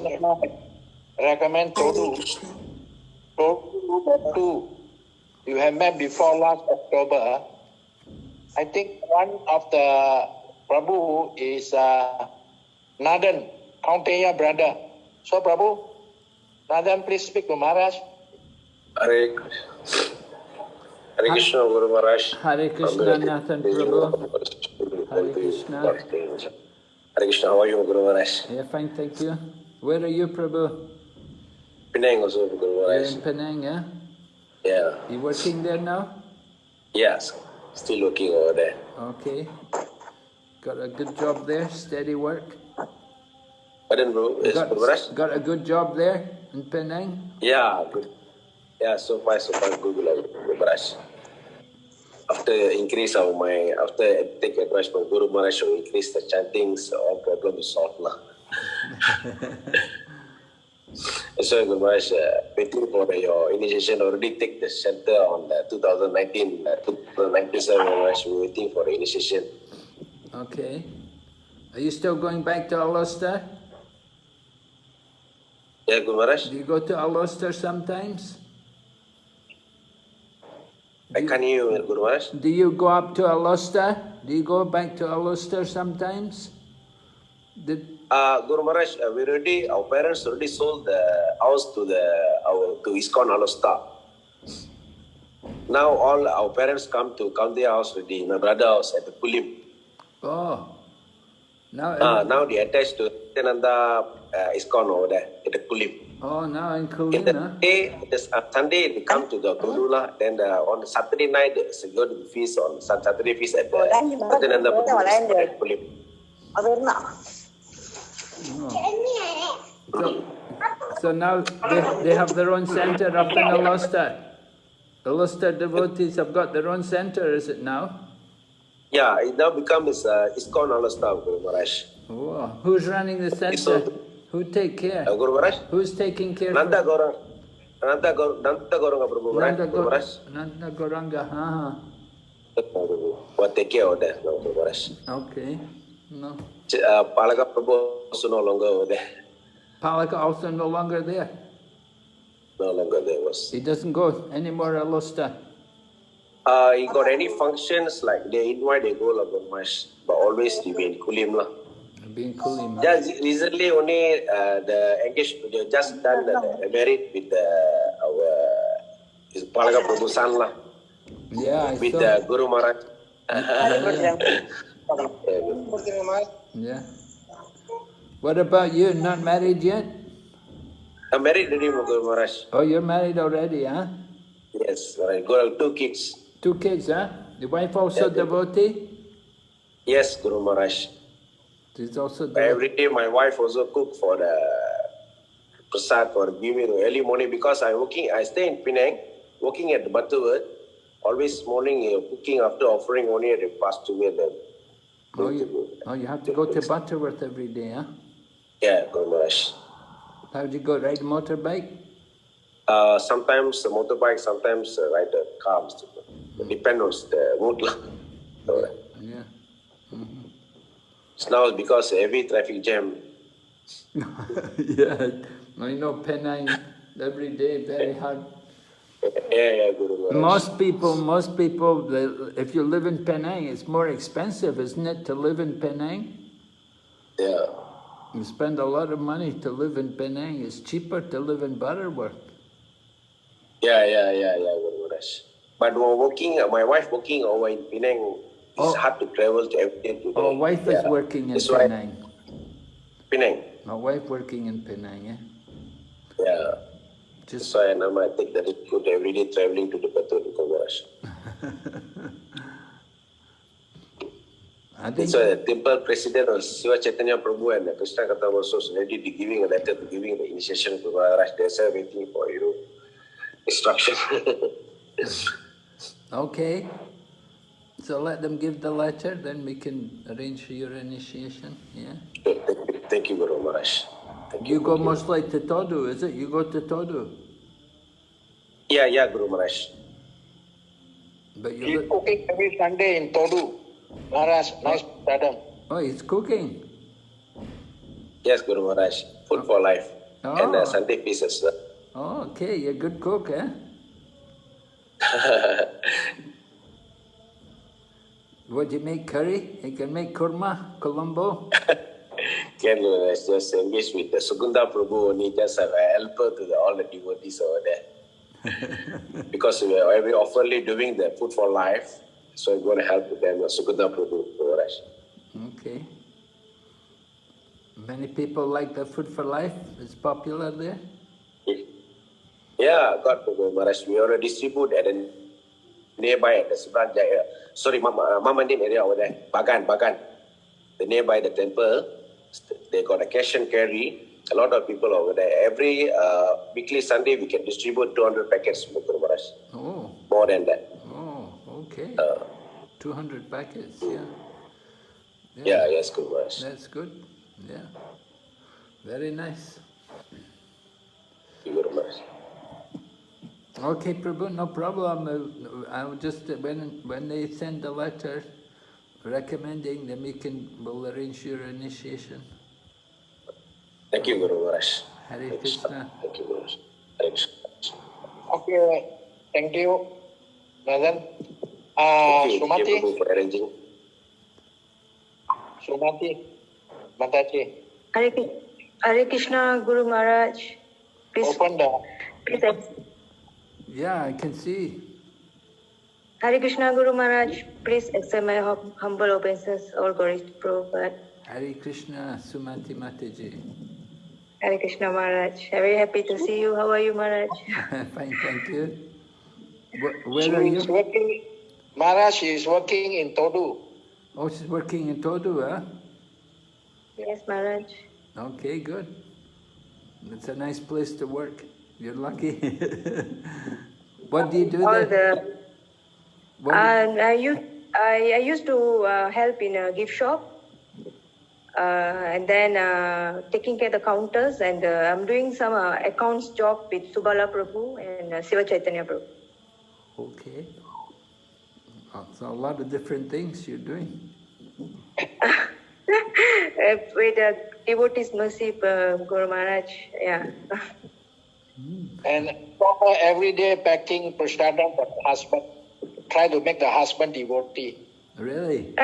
recommend Totu. Totu. You have met before last October. I think one of the Prabhu is Nadan, Kaunteya brother. So Prabhu, Nadan, please speak to Maharaj. Hare Krishna, Guru Maharaj. Hare Krishna, Nathan Prabhu. Hare Krishna. Hare Krishna, how are you, Guru Maharaj? Yeah, fine, thank you. Where are you, Prabhu? Penang also, Guru Maharaj. You're in Penang, yeah? Yeah. You working there now? Yes, still working over there. Okay. Got a good job there, steady work? Pardon, bro? Yes, Guru Maharaj? Got a good job there in Penang? Yeah, good. Yeah, so far good, Guru Maharaj. after I take advice from Guru Maharaj to increase the chantings, all problems solved lah. So Guru Maharaj, waiting for your initiation, already take the shelter on 2019, 2097, Maharaj, we're waiting for the initiation. Okay. Are you still going back to Ulster? Yeah, Guru Maharaj. Do you go to Ulster sometimes? I can't hear you, Guru Maharaj. Do you go up to Ulster? Do you go back to Ulster sometimes? Guru Maharaj, our parents already sold the house to ISKCON Ulster. Now all our parents come their house already, my brother house at the Pulim. Oh. Now they attached to Nanda ISKCON over there at the Pulim. Oh, now in Kulim, Sunday they come to the Kulula, then on the Saturday night they go to the feast on Saturday feast at the Nanda Pulim. So now they have their own center up in Ulster. Ulster devotees have got their own center, is it now? Yeah, it now becomes ISKCON Ulster, Guru Maharaj. Oh, who's running the center? Who take care? Guru Maharaj? Who's taking care? Nanda Gauranga Prabhu Maharaj. Nanda Gauranga, What take care of that, Guru Maharaj. Okay. No. Palaka Prabhu also no longer over there. Palaka also no longer there? No longer there was. He doesn't go anymore at Ulster? He got any functions, like they invite, they go like Guru Maharaj. But always he be in Kulim lah. Being Kulim. Just recently only the engagement, they just done the married with our Palaka Prabhu son lah. Yeah, with Guru Maharaj. Yeah. What about you? Not married yet? I'm married already, Guru Maharaj. Oh, you're married already, huh? Yes, I got 2 kids. 2 kids, huh? The wife also devotee? Yes, Guru Maharaj. She's also every day my wife also cook for the prasad for give me the early morning because I stay in Penang, working at the Butterworth. Always morning cooking after offering only at the past 2 years. You have to go to Butterworth every day, huh? Yeah, Guru Maharaj. How do you go, ride a motorbike? Sometimes a motorbike, sometimes ride a car. It depends on the mood. Yeah. It's now because every traffic jam. Yeah, I know Penang every day, very hard. Yeah, Guru Maharaj. Most people, if you live in Penang, it's more expensive, isn't it, to live in Penang? Yeah. You spend a lot of money to live in Penang. It's cheaper to live in Butterworth. Yeah, Guru Maharaj. But my wife working over in Penang, it's hard to travel to everything today. Oh, wife is working in Penang. Penang. My wife working in Penang, eh? Yeah. That's why I take that it's good every day traveling to the Batu to Maharaj. That's why the temple president of Siva Chaitanya Prabhu and Krishna Katha was ready to giving a letter to giving the initiation to Maharaj. They're waiting for instruction. Okay. So let them give the letter, then we can arrange for your initiation, yeah? Thank you, Guru Maharaj. You go mostly to Todu, is it? You go to Todu? Yeah, Guru Maharaj. But He's cooking every Sunday in Todu. Maharaj, nice madam. Oh, he's cooking? Yes, Guru Maharaj. Food for life. And Sunday feast as well. Oh, okay. You're a good cook, eh? What do you make, curry? You can make kurma, Colombo? Can just engage with the Sugunda Prabhu only, just have a helper to all the devotees over there. Because we are every oftenly doing the food for life, so I'm going to help with them, Sugunda Prabhu. Okay. Many people like the food for life? It's popular there? Yeah, God Prabhu Maharaj. We already distribute at a nearby at the Subranja area. Sorry, Mamandin area over there. Bagan. The nearby the temple, they got a cash and carry. A lot of people over there. Every weekly Sunday, we can distribute 200 packets, Guru Maharaj. Oh. More than that. Oh, Okay. 200 packets, yeah. Yeah, yes, Guru Maharaj. That's good, yeah. Very nice. Guru Maharaj. Okay, Prabhu, no problem. I'll just, when they send the letter recommending, then we'll arrange your initiation. Thank you, Guru Maharaj. Hare Krishna. Thank you, Guru Maharaj. Hare Krishna. Okay, thank you, Nathan. Thank you, Sumati. Prabhu, for arranging. Sumati, Mataji. Hare Krishna, Guru Maharaj. Please, Open the. please. Yeah, I can see. Hare Krishna, Guru Maharaj. Please accept my humble obeisances. All glory to Prabhupada. Hare Krishna, Sumati Mataji. Hare Krishna, Maharaj. I'm very happy to see you. How are you, Maharaj? Fine, thank you. Where are you? Working, Maharaj is working in Todu. Oh, she's working in Todu, huh? Yes, Maharaj. Okay, good. It's a nice place to work. You're lucky. What do you do there? I used to help in a gift shop. And then taking care of the counters, and I'm doing some accounts job with Subala Prabhu and Siva Chaitanya Prabhu. Okay. So a lot of different things you're doing. With devotees mercy, Guru Maharaj, yeah. And every day packing prasadam for the husband. Try to make the husband devotee. Really?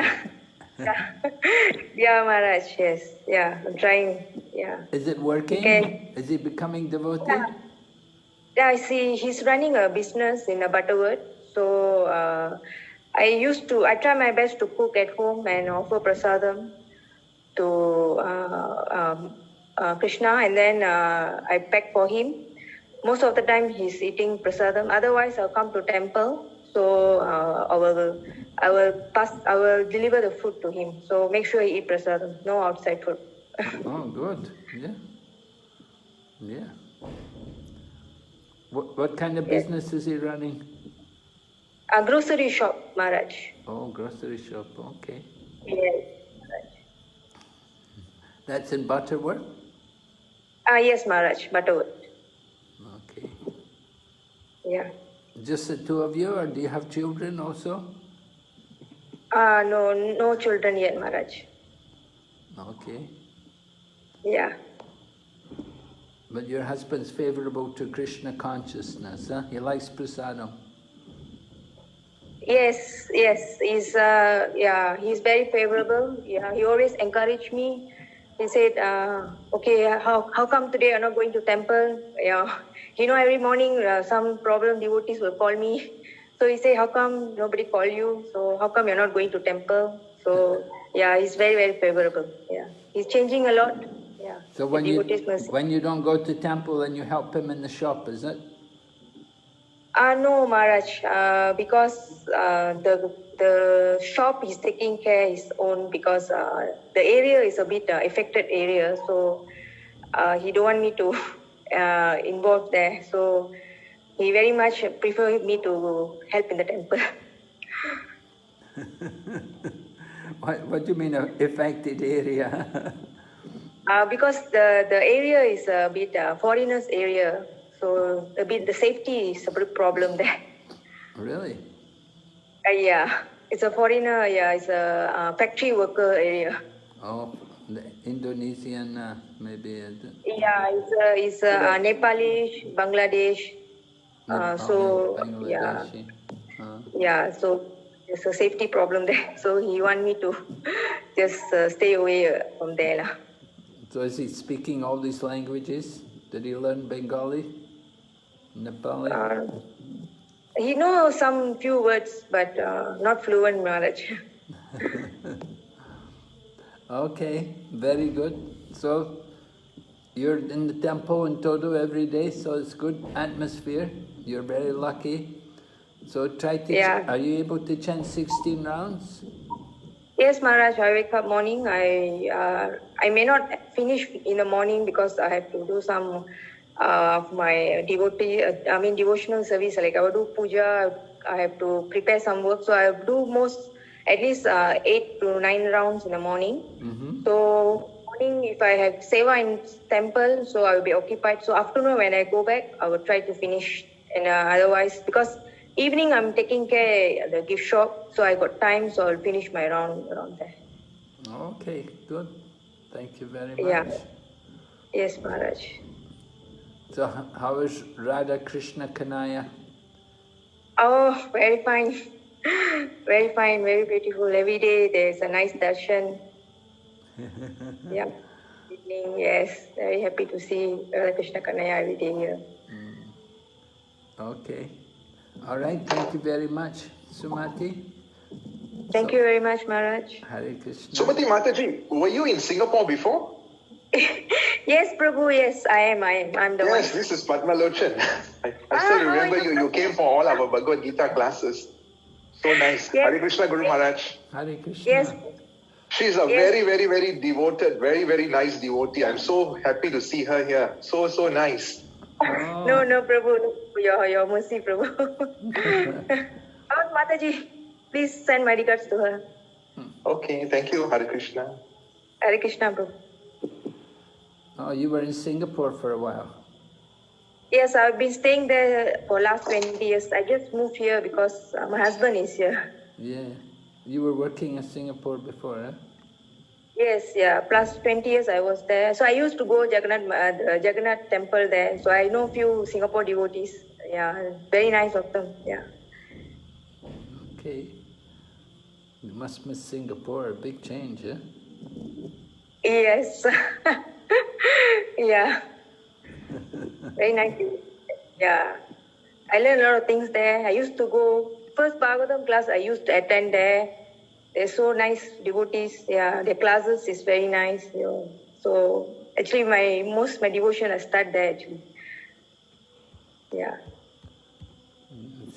Yeah, Maharaj, yes. Yeah, I'm trying, yeah. Is it working? Okay. Is he becoming devotee? Yeah, I see he's running a business in a Butterworth. So I try my best to cook at home and offer prasadam to Krishna, and then I pack for him. Most of the time he's eating prasadam. Otherwise, I'll come to temple. So I will deliver the food to him. So make sure he eat prasadam, no outside food. Oh, good. Yeah. Yeah. What kind of business is he running? A grocery shop, Maharaj. Oh, grocery shop. Okay. Yes. That's in Butterworth? Yes, Maharaj, Butterworth. Okay. Yeah. Just the two of you, or do you have children also? No children yet, Maharaj. Okay. Yeah. But your husband's favorable to Krishna consciousness, huh? He likes prasadam. Yes. He's very favorable. Yeah, he always encouraged me. He said, okay, how come today you're not going to temple? Yeah. Every morning some problem devotees will call me. So he said, how come nobody call you? So how come you're not going to temple? So yeah, he's very, very favorable. Yeah. He's changing a lot. Yeah. So when you don't go to temple, then you help him in the shop, is it? No, Maharaj, because the shop is taking care his own, because the area is a bit affected area, so he don't want me to involve there. So he very much prefer me to help in the temple. What do you mean affected area? Because the area is a bit foreigners area, so a bit the safety is a big problem there. Really? Yeah, it's a foreigner. Yeah, it's a factory worker area. Oh, the Indonesian maybe. Yeah, it's Nepali, Bangladesh. Bangladeshi. Yeah, so there's a safety problem there. So he want me to just stay away from there. So is he speaking all these languages? Did he learn Bengali, Nepali? He knows some few words, but not fluent knowledge. Okay, very good. So you're in the temple in Todo every day, so it's good atmosphere. You're very lucky. So try to. Yeah. Are you able to chant 16 rounds? Yes, Maharaj. I wake up morning. I may not finish in the morning because I have to do some of my devotional service. Like I will do puja, I have to prepare some work. So I will do at least 8 to 9 rounds in the morning. So morning, if I have seva in temple, so I will be occupied. So afternoon, when I go back, I will try to finish. And otherwise, because evening I'm taking care the gift shop, so I got time, so I'll finish my round around there. Okay, good. Thank you very much. Yeah. Yes, Maharaj. So how is Radha Krishna Kanaya? Oh, very fine. Very fine, very beautiful. Every day there's a nice darshan. Yeah. Evening, yes. Very happy to see Radha Krishna Kanaya every day here. Okay. All right, thank you very much, Sumati. Thank you very much, Maharaj. Hare Krishna. Sumati Mataji, were you in Singapore before? Yes, Prabhu, yes, I am. I'm the one. Yes, this is Padma Lochan. I still remember you came for all our Bhagavad Gita classes. So nice. Yes. Hare Krishna, Guru Maharaj. Hare Krishna. Yes. She's a very, very, very devoted, very, very nice devotee. I'm so happy to see her here. So nice. Oh. No, Prabhu. Your mercy, Prabhu. Mataji, please send my regards to her. Okay, thank you. Hare Krishna. Hare Krishna, Prabhu. Oh, you were in Singapore for a while. Yes, I've been staying there for last 20 years. I just moved here because my husband is here. Yeah. You were working in Singapore before, huh? Yes, yeah. Plus 20 years I was there. So I used to go Jagannath temple there. So I know few Singapore devotees. Yeah, very nice of them. Yeah. Okay. You must miss Singapore. A big change, huh? Yes. Yeah. Very nice. Yeah. I learned a lot of things there. I used to go, first Bhagavatam class I used to attend there. They're so nice devotees. Yeah, their classes is very nice. You know. So actually my devotion I start there actually. Yeah.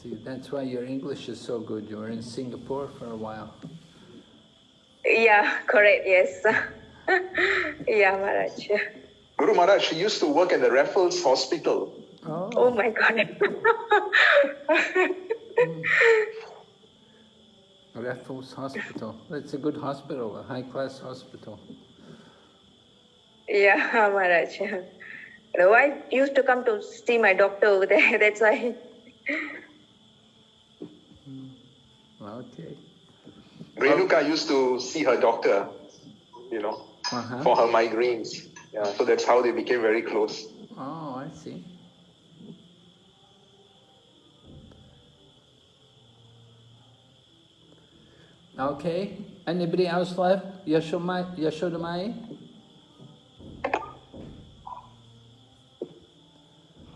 See, that's why your English is so good. You were in Singapore for a while. Yeah, correct, yes. Yeah, Maharaj. Guru Maharaj, she used to work at the Raffles Hospital. Oh my God. Raffles Hospital. That's a good hospital, a high-class hospital. Yeah, Maharaj. The wife used to come to see my doctor over there. That's why. Okay. Renuka used to see her doctor, you know, for her migraines. Yeah, so that's how they became very close. Oh, I see. Okay. Anybody else left? Yashodamai?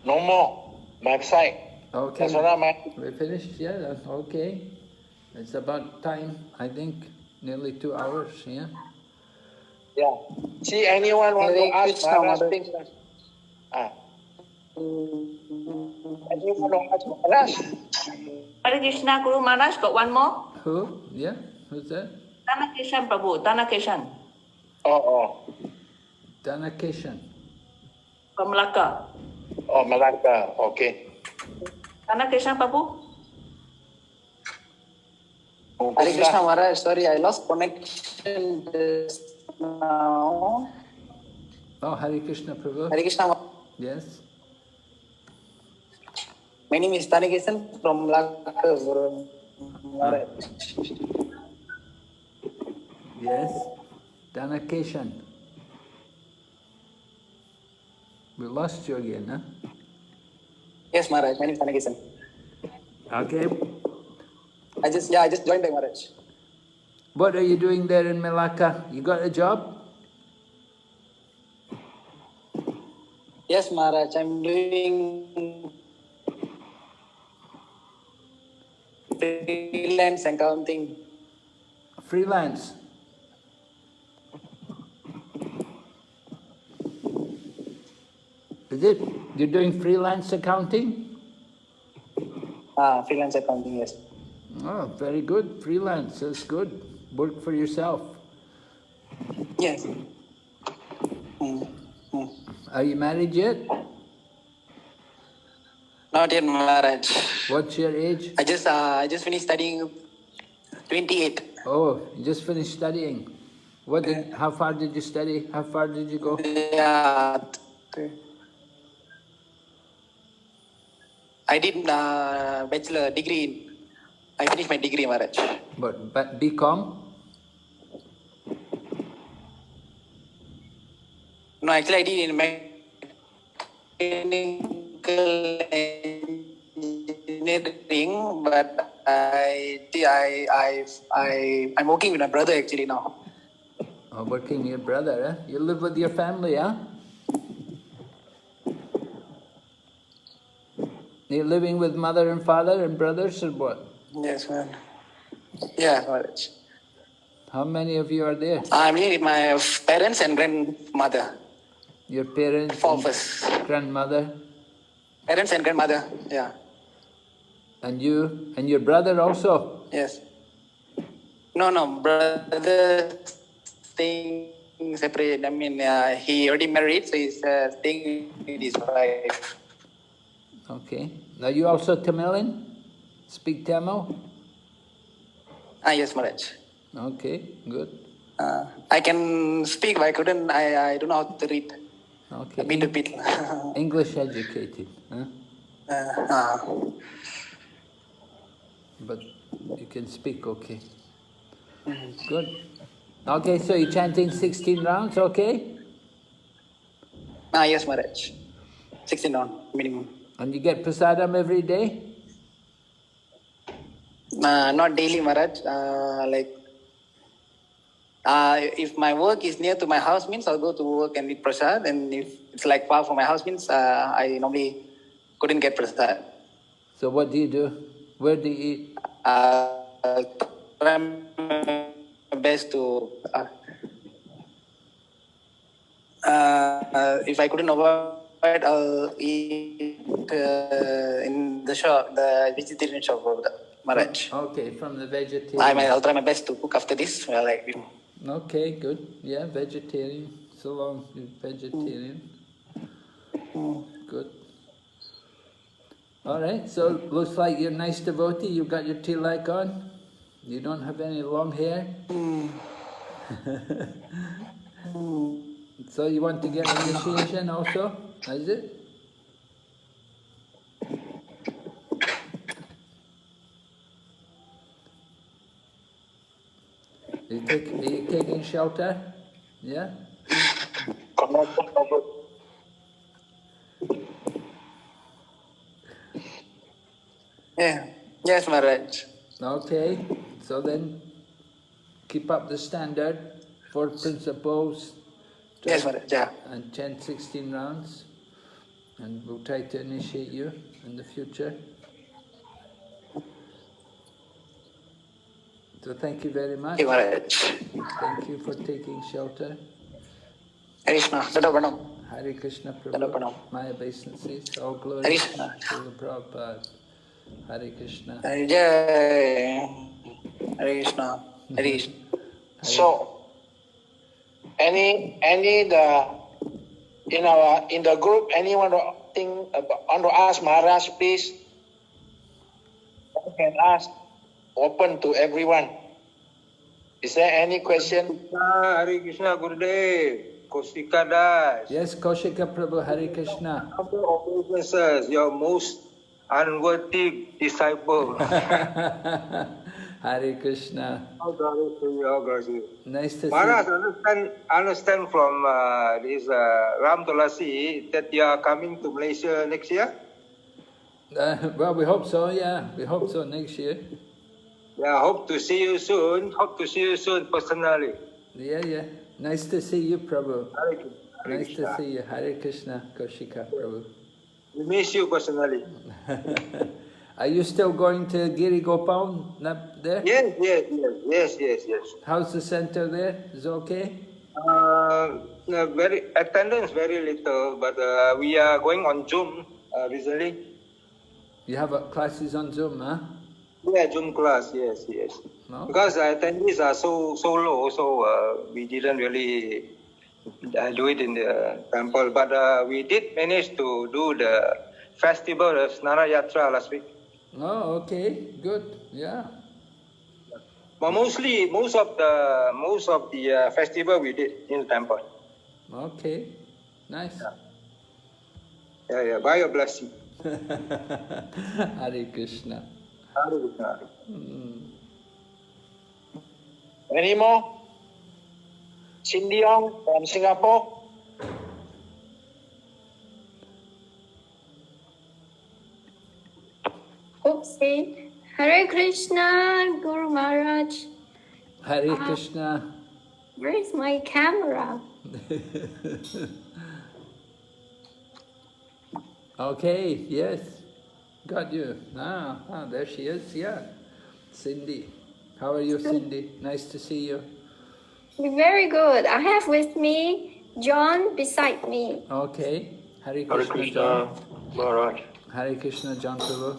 No more. My side. Okay. Yashodamai. We finished? Yeah, okay. It's about time, I think. Nearly 2 hours, yeah? Yeah. See, anyone want to ask Maharaj things? Anyone want to ask Maharaj? Hare Krishna, Guru Maharaj, got one more? Who? Yeah? Who's that? Tanakeshan Prabhu, Tanakeshan. Oh. Tanakeshan. From Malacca. Oh, Malacca. Okay. Tanakeshan Prabhu? Hare Krishna Maharaj, sorry, I lost connection just now. Oh, Hare Krishna Prabhu. Hare Krishna. Yes. My name is Tanakeshan from Malacca, Guru Maharaj. Yes. Tanakeshan. We lost you again, huh? Yes, Maharaj, my name is Tanakeshan. Okay. I just joined by Maharaj. What are you doing there in Malacca? You got a job? Yes, Maharaj, I'm doing freelance accounting. Freelance? Is it? You're doing freelance accounting? Freelance accounting, yes. Oh, very good. Freelance, that's good. Work for yourself. Yes. Are you married yet? Not yet, Maharaj. What's your age? I just finished studying. 28. Oh, you just finished studying. How far did you study? How far did you go? Yeah. I did bachelor degree. I finished my degree, Maharaj. But BCom? No, actually I did in mechanical engineering, but I'm working with my brother actually now. Oh, working with your brother, eh? You live with your family, huh? You're living with mother and father and brothers or what? Yes, man. Yeah, Maharaj. How many of you are there? I'm here with my parents and grandmother. Your parents? 4 of us. Grandmother? Parents and grandmother, yeah. And you? And your brother also? Yes. No, brother staying separate. I mean, he already married, so he's staying with his wife. Okay. Now you also Tamilian? Speak Tamil? Yes, Maharaj. Okay, good. I can speak, but I don't know how to read. Okay. A bit. English educated, huh? But you can speak, okay. Good. Okay, so you're chanting 16 rounds, okay? Yes, Maharaj. 16 rounds, minimum. And you get prasadam every day? Not daily, Maharaj. If my work is near to my house, means I'll go to work and eat prasad. And if it's like far from my house, means I normally couldn't get prasad. So what do you do? Where do you eat? Try my best to. If I couldn't avoid, I'll eat in the shop, the vegetarian shop of the Maharaj. Okay, from the vegetarian. I'll try my best to cook after this. Okay, good. Yeah, vegetarian. So long you're vegetarian. Good. All right, so looks like you're a nice devotee. You've got your tilak on. You don't have any long hair. So you want to get initiation also? Is it? Are you taking shelter? Yeah? Yeah. Yes, Maharaj. Okay, so then keep up the standard, 4 principles. Yes, Maharaj, yeah. And chant 16 rounds. And we'll try to initiate you in the future. So thank you very much. Thank you for taking shelter. Hare Krishna. Hare Krishna Prabhu. My obeisances. All glory to Srila Prabhupada. Hare Krishna. Hare Krishna. Hare Krishna. So, in the group, anyone want to ask Maharaj, please? You can ask. Open to everyone. Is there any question? Hare Krishna Gurudev, Kaushika Das. Yes, Kaushika Prabhu, Hare Krishna. Your most unworthy disciple. Hare Krishna. Nice to Maharaj, see understand from this Ram Tulasi that you are coming to Malaysia next year? Well, we hope so, yeah. We hope so next year. Yeah, hope to see you soon. Hope to see you soon personally. Yeah. Nice to see you, Prabhu. Hare Nice to see you. Hare Krishna, Kaushika Prabhu. We miss you personally. Are you still going to Giri Gopal up there? Yes. How's the center there? Is it okay? Attendance very little, but we are going on Zoom recently. You have classes on Zoom, huh? Yeah, Zoom class, yes. No? Because attendees are so low, so we didn't really do it in the temple. But we did manage to do the festival of Narayatra last week. Oh, okay, good, yeah. But most of the festival we did in the temple. Okay, nice. Yeah. By your blessing. Hare Krishna. Hare Krishna. Any more? Cindy Ong from Singapore. Oopsie. Hare Krishna, Guru Maharaj. Hare Krishna. Where is my camera? Okay, yes, got you. There she is, yeah. Cindy. How are you, Cindy? Nice to see you. Very good. I have with me John beside me. Okay. Hare Krishna, Hare Krishna, John. Maharaj. Hare Krishna, John Prabhu.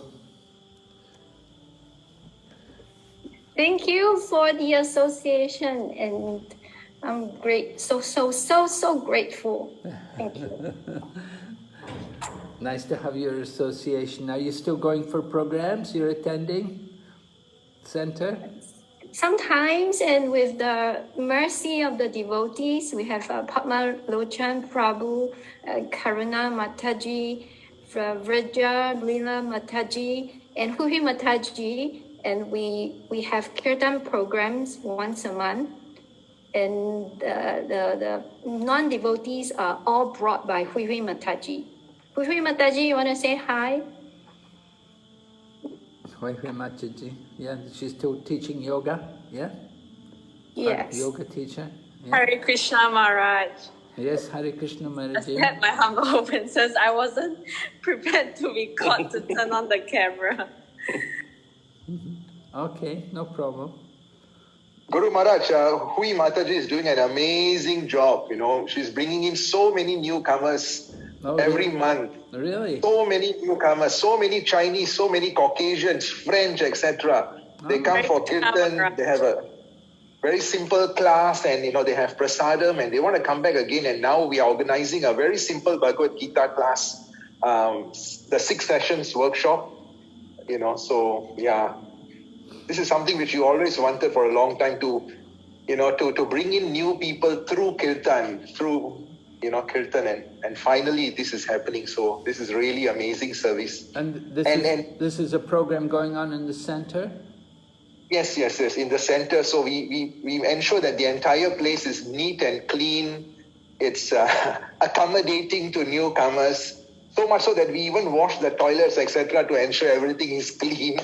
Thank you for the association, and I'm so grateful. Thank you. Nice to have your association. Are you still going for programs? You're attending center? Sometimes, and with the mercy of the devotees, we have Padma Lochan Prabhu, Karuna Mataji, Vraja Lila Mataji, and Huhi Mataji, and we have kirtan programs once a month, and the non-devotees are all brought by Huhi Mataji. Huhi Mataji, you want to say hi? Huhi Mataji, yeah, she's still teaching yoga, yeah? Yes. Yoga teacher. Yeah. Hare Krishna Maharaj. Yes, Hare Krishna Maharaj. Accept my humble obeisances. I wasn't prepared to be caught to turn on the camera. Okay, no problem. Guru Maharaj, Hui Mataji is doing an amazing job. She's bringing in so many newcomers every month. Really? So many newcomers, so many Chinese, so many Caucasians, French, etc. They come for kirtan. They have a very simple class, and they have prasadam, and they want to come back again. And now we are organizing a very simple Bhagavad Gita class, the 6 sessions workshop. So yeah. This is something which you always wanted for a long time to bring in new people through kirtan, kirtan, and finally this is happening. So this is really amazing service. And this is a program going on in the center? Yes, in the center. So we ensure that the entire place is neat and clean. It's accommodating to newcomers. So much so that we even wash the toilets, etc., to ensure everything is clean.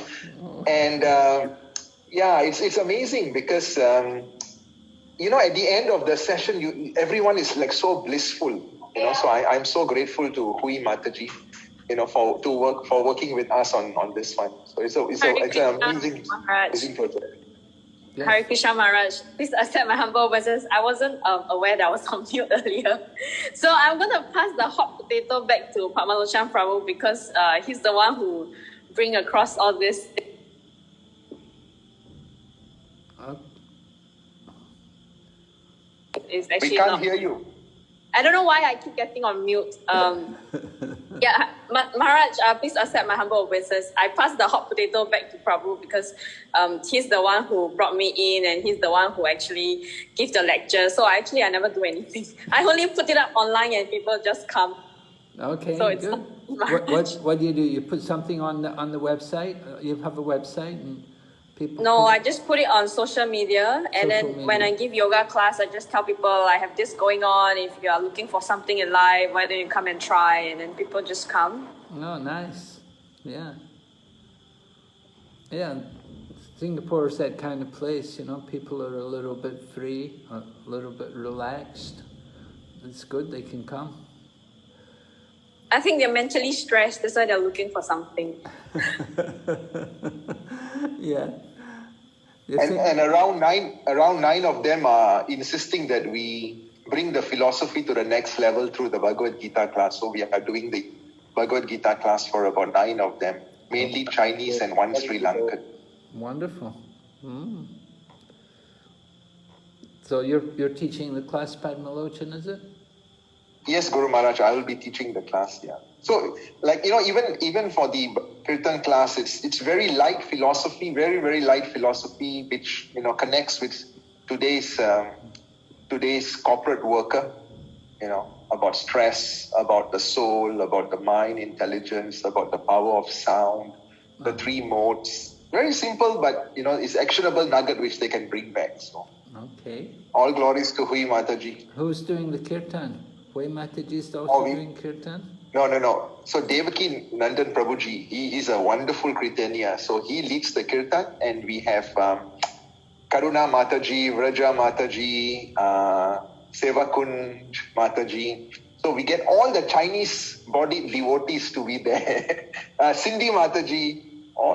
And it's amazing because at the end of the session, everyone is like so blissful. So I'm so grateful to Hui Mataji, for working with us on this one. So it's an amazing project. Yes. Hare Krishna Maharaj, please accept my humble obeisances. I wasn't aware that I was on mute earlier. So I'm going to pass the hot potato back to Padma Lochan Prabhu because he's the one who bring across all this. It's actually we can't hear you. I don't know why I keep getting on mute. Maharaj, please accept my humble obeisances. I pass the hot potato back to Prabhu because he's the one who brought me in and he's the one who actually gave the lecture. So I never do anything. I only put it up online and people just come. Okay, so it's good. What do? You put something on the website? You have a website and people? No, I just put it on social media, and then when I give yoga class, I just tell people I have this going on. If you are looking for something in life, why don't you come and try? And then people just come. Oh, nice. Yeah. Singapore is that kind of place, people are a little bit free, a little bit relaxed. It's good, they can come. I think they're mentally stressed, that's why they're looking for something. Yeah. And around nine of them are insisting that we bring the philosophy to the next level through the Bhagavad Gita class. So we are doing the Bhagavad Gita class for about 9 of them, mainly Chinese and 1 Sri Lankan. Wonderful. So you're teaching the class, Padma Lochan, is it? Yes, Guru Maharaj, I will be teaching the class, yeah. So, like, even for the Kirtan class, it's very light philosophy, very, very light philosophy, which, connects with today's corporate worker, about stress, about the soul, about the mind, intelligence, about the power of sound, the three modes. Very simple, but, it's actionable nugget which they can bring back. So, okay. All glories to Hui Mataji. Who's doing the kirtan? Hui Mataji is also doing kirtan? No. So Devaki Nandan Prabhuji, he's a wonderful Kirtaniya. So he leads the kirtan, and we have Karuna Mataji, Vraja Mataji, Sevakund Mataji. So we get all the Chinese-bodied devotees to be there. Sindhi Mataji.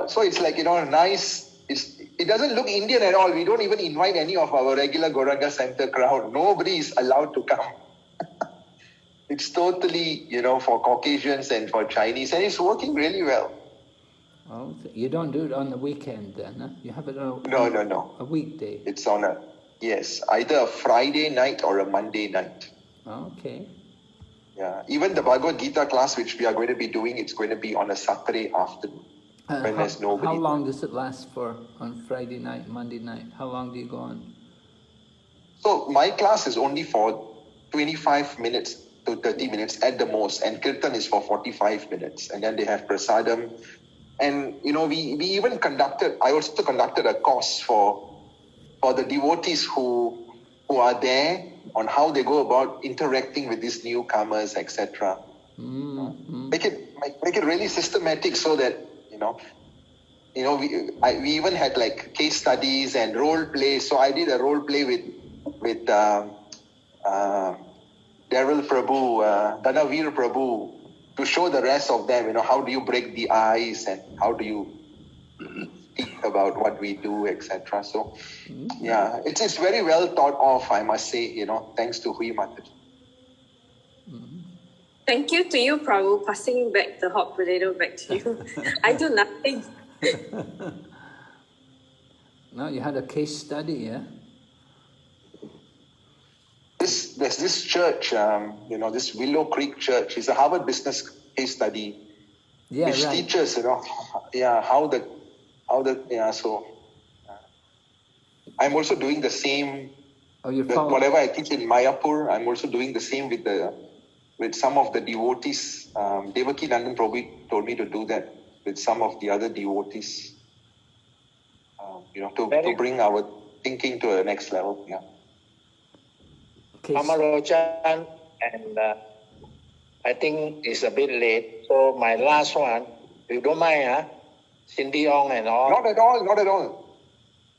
So it's like, nice. It doesn't look Indian at all. We don't even invite any of our regular Gauranga Center crowd. Nobody is allowed to come. It's totally, for Caucasians and for Chinese, and it's working really well. Oh, you don't do it on the weekend then, huh? You have it on No. A weekday? It's on either a Friday night or a Monday night. Okay. Yeah, even the Bhagavad Gita class which we are going to be doing, it's going to be on a Saturday afternoon. When there's nobody. How long does it last for on Friday night, Monday night? How long do you go on? So my class is only for 25 minutes to 30 minutes at the most, and Kirtan is for 45 minutes. And then they have prasadam. And, we even I also conducted a course for the devotees who are there on how they go about interacting with these newcomers, etc. Make it really systematic so that, we even had like case studies and role play. So I did a role play with Daryl Prabhu, Dhanavir Prabhu, to show the rest of them, how do you break the ice and how do you speak about what we do, etc. So, yeah, it's very well thought of, I must say, thanks to Hui Mataji. Thank you to you, Prabhu, passing back the hot potato back to you. I do nothing. No, you had a case study, yeah? There's this church, this Willow Creek Church. It's a Harvard Business case study, which teaches, So I'm also doing the same. Whatever I teach in Mayapur, I'm also doing the same with some of the devotees. Devaki Nandan Prabhu told me to do that with some of the other devotees, to bring our thinking to the next level. Yeah. Mama Lochan, and I think it's a bit late. So my last one, if you don't mind, Cindy Ong and all. Not at all.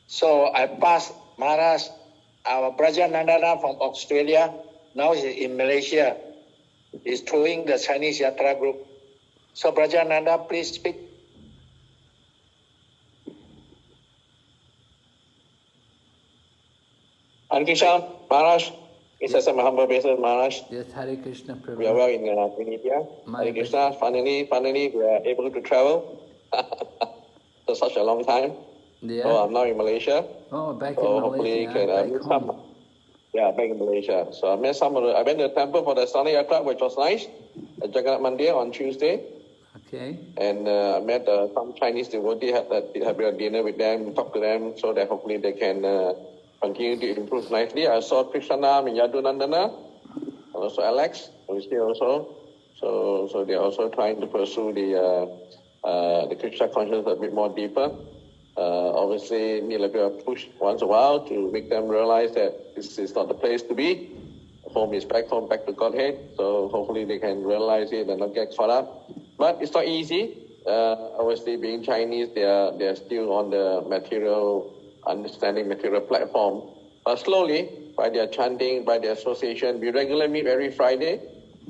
So I passed Maharaj, our Braja Nandana from Australia. Now he's in Malaysia. He's throwing the Chinese Yatra group. So Braja Nanda, please speak. Ankishan, Maharaj. It's a humble basis, Maharaj. Yes, Hare Krishna Prabhu. We are well in India. Hare Krishna. Finally, we are able to travel for such a long time. Yeah. So I'm now in Malaysia. Oh, back so in hopefully Malaysia. Meet some. Yeah, back in Malaysia. So I met I went to the temple for the Sana Yatra, which was nice, at Jagannath Mandir on Tuesday. Okay. And I met some Chinese devotees, had a dinner with them, talked to them, so that hopefully they can continue to improve nicely. I saw Krishna and Yadunandana, and also Alex, who is here also. So they are also trying to pursue the Krishna consciousness a bit more deeper. Obviously, need a bit of push once in a while to make them realize that this is not the place to be. Home is back home, back to Godhead. So hopefully they can realize it and not get caught up. But it's not easy. Obviously, being Chinese, they are still on the material platform. But slowly, by their chanting, by their association, we regularly meet every Friday,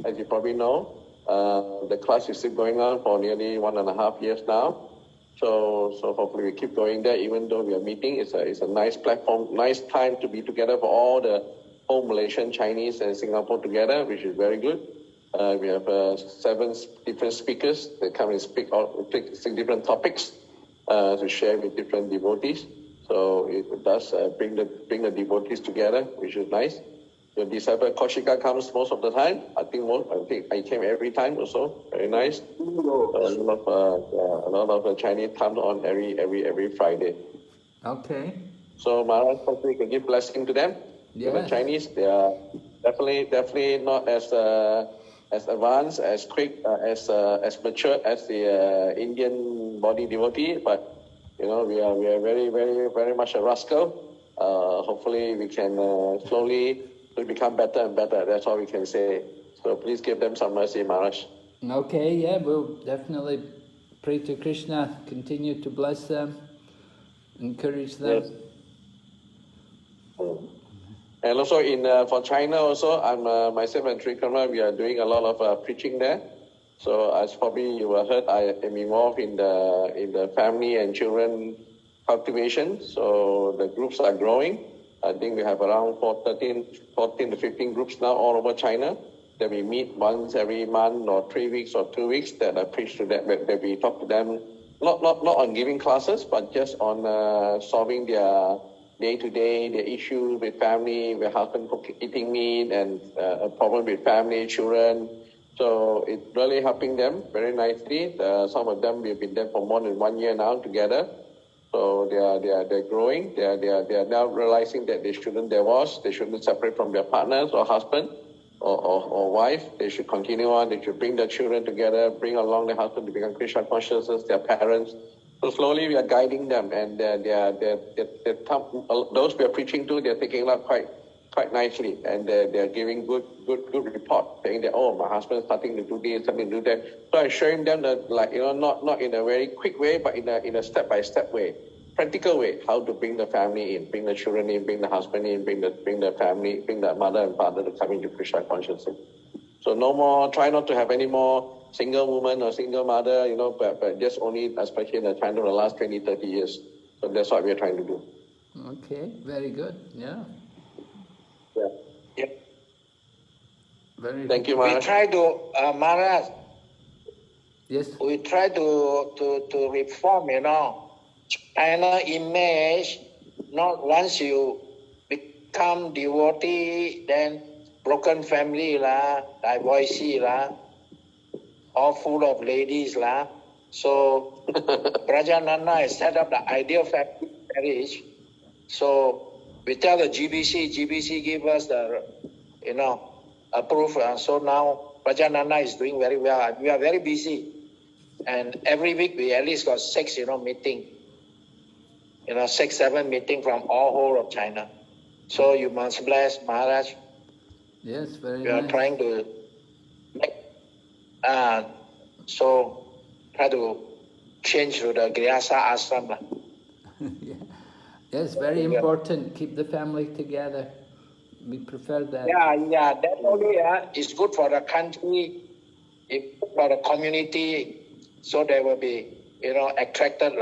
as you probably know. The class is still going on for nearly 1.5 years now. So hopefully we keep going there, even though we are meeting. It's a nice platform, nice time to be together for all the whole Malaysian, Chinese, and Singapore together, which is very good. We have 7 different speakers that come and speak 6 different topics to share with different devotees. So it does bring the devotees together, which is nice. Your disciple Kaushika comes most of the time. I think I came every time also. Very nice. A lot of Chinese comes on every Friday. Okay. So Maharaj, hopefully can give blessing to them. Yes. The Chinese, they are definitely not as advanced, as quick, as mature as the Indian body devotee, but we are very much a rascal. Hopefully we can slowly become better and better. That's all we can say. So please give them some mercy, Maharaj. Okay, yeah, we'll definitely pray to Krishna, continue to bless them, encourage them. Yes. And also for China also, I'm myself and Trikrama, we are doing a lot of preaching there. So as probably you have heard, I am involved in the family and children cultivation. So the groups are growing. I think we have around 14 to 15 groups now all over China that we meet once every month or 3 weeks or 2 weeks that I preach to them, that we talk to them, not on giving classes, but just on solving their day-to-day, their issues with family, with husband eating meat, and a problem with family, children. So it's really helping them very nicely. Some of them, we've been there for more than 1 year now together. So they're growing. They are now realizing that they shouldn't divorce. They shouldn't separate from their partners or husband or wife. They should continue on. They should bring their children together, bring along their husband to become Krishna consciousness, their parents. So slowly we are guiding them, and those we are preaching to, they're taking it up quite nicely, and they're giving good report, saying that, oh, my husband's starting to do this, starting to do that. So I'm showing them that, not in a very quick way, but in a step-by-step way, practical way, how to bring the family in, bring the children in, bring the husband in, bring the family, bring the mother and father to come into Krishna consciousness. So no more, try not to have any more single woman or single mother, but just only, especially in the China, the last 20, 30 years. So that's what we're trying to do. Okay, very good, yeah. Yeah. Very Thank you, We Maharaj. try to, Maharaj. Yes. We try to reform, China image. Not once you become devotee, then broken family divorcee all full of ladies So Prajananda has set up the ideal family marriage. So we tell the GBC give us the, approve. So now Prajananda is doing very well. We are very busy. And every week we at least got 6, meeting. 6, 7 meeting from all whole of China. So you must bless Maharaj. Yes, very We are nice. trying to make, try to change to the Grihastha ashram. Yeah. Yes, very important. Keep the family together. We prefer that. Yeah. That only is good for the country, it's good for the community, so they will be, attracted.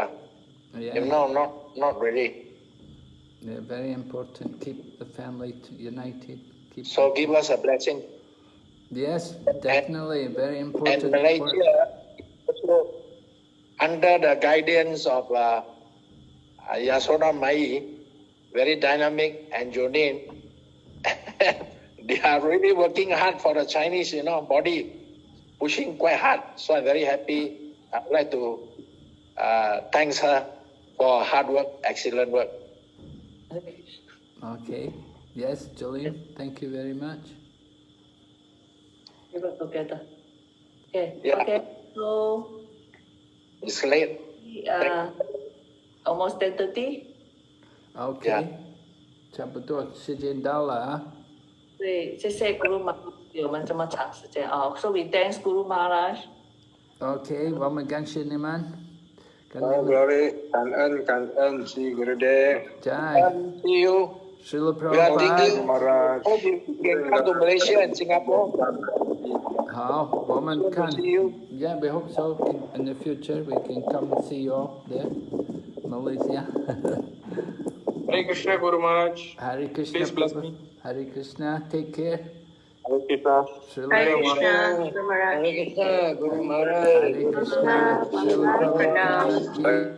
Yeah. If not really. Yeah, very important. Keep the family united. So give us a blessing. Yes, definitely. Very important. And Malaysia, also under the guidance of Yasoda Mai, very dynamic and Junine, they are really working hard for the Chinese, body, pushing quite hard. So I'm very happy. I'd like to thank her for hard work, excellent work. Okay. Yes, Jolene, thank you very much. We work together. Okay. Yeah. Okay. So it's late. Almost 10:30. Okay. Yeah. 差不多时间到了啊。对，谢谢 Guru Maharaj 给我们这么长时间啊。So we thanks Guru Maharaj. Okay, 我们感谢你们。Glory, 感恩 Sri Gurudev. See you. Srila We are thinking, Prabhupada。 hope you can come to Malaysia and Singapore. 好，我们看。 See you. Yeah, we hope so. In the future, we can come and see you all there, Malaysia. Hare Krishna, Guru Maharaj. Hare Krishna. Please bless me. Hare Krishna. Take care. Hare Krishna. Hare Krishna, Guru Maharaj. Hare Krishna, Guru Maharaj. Hare Krishna. Srila Prabhupada.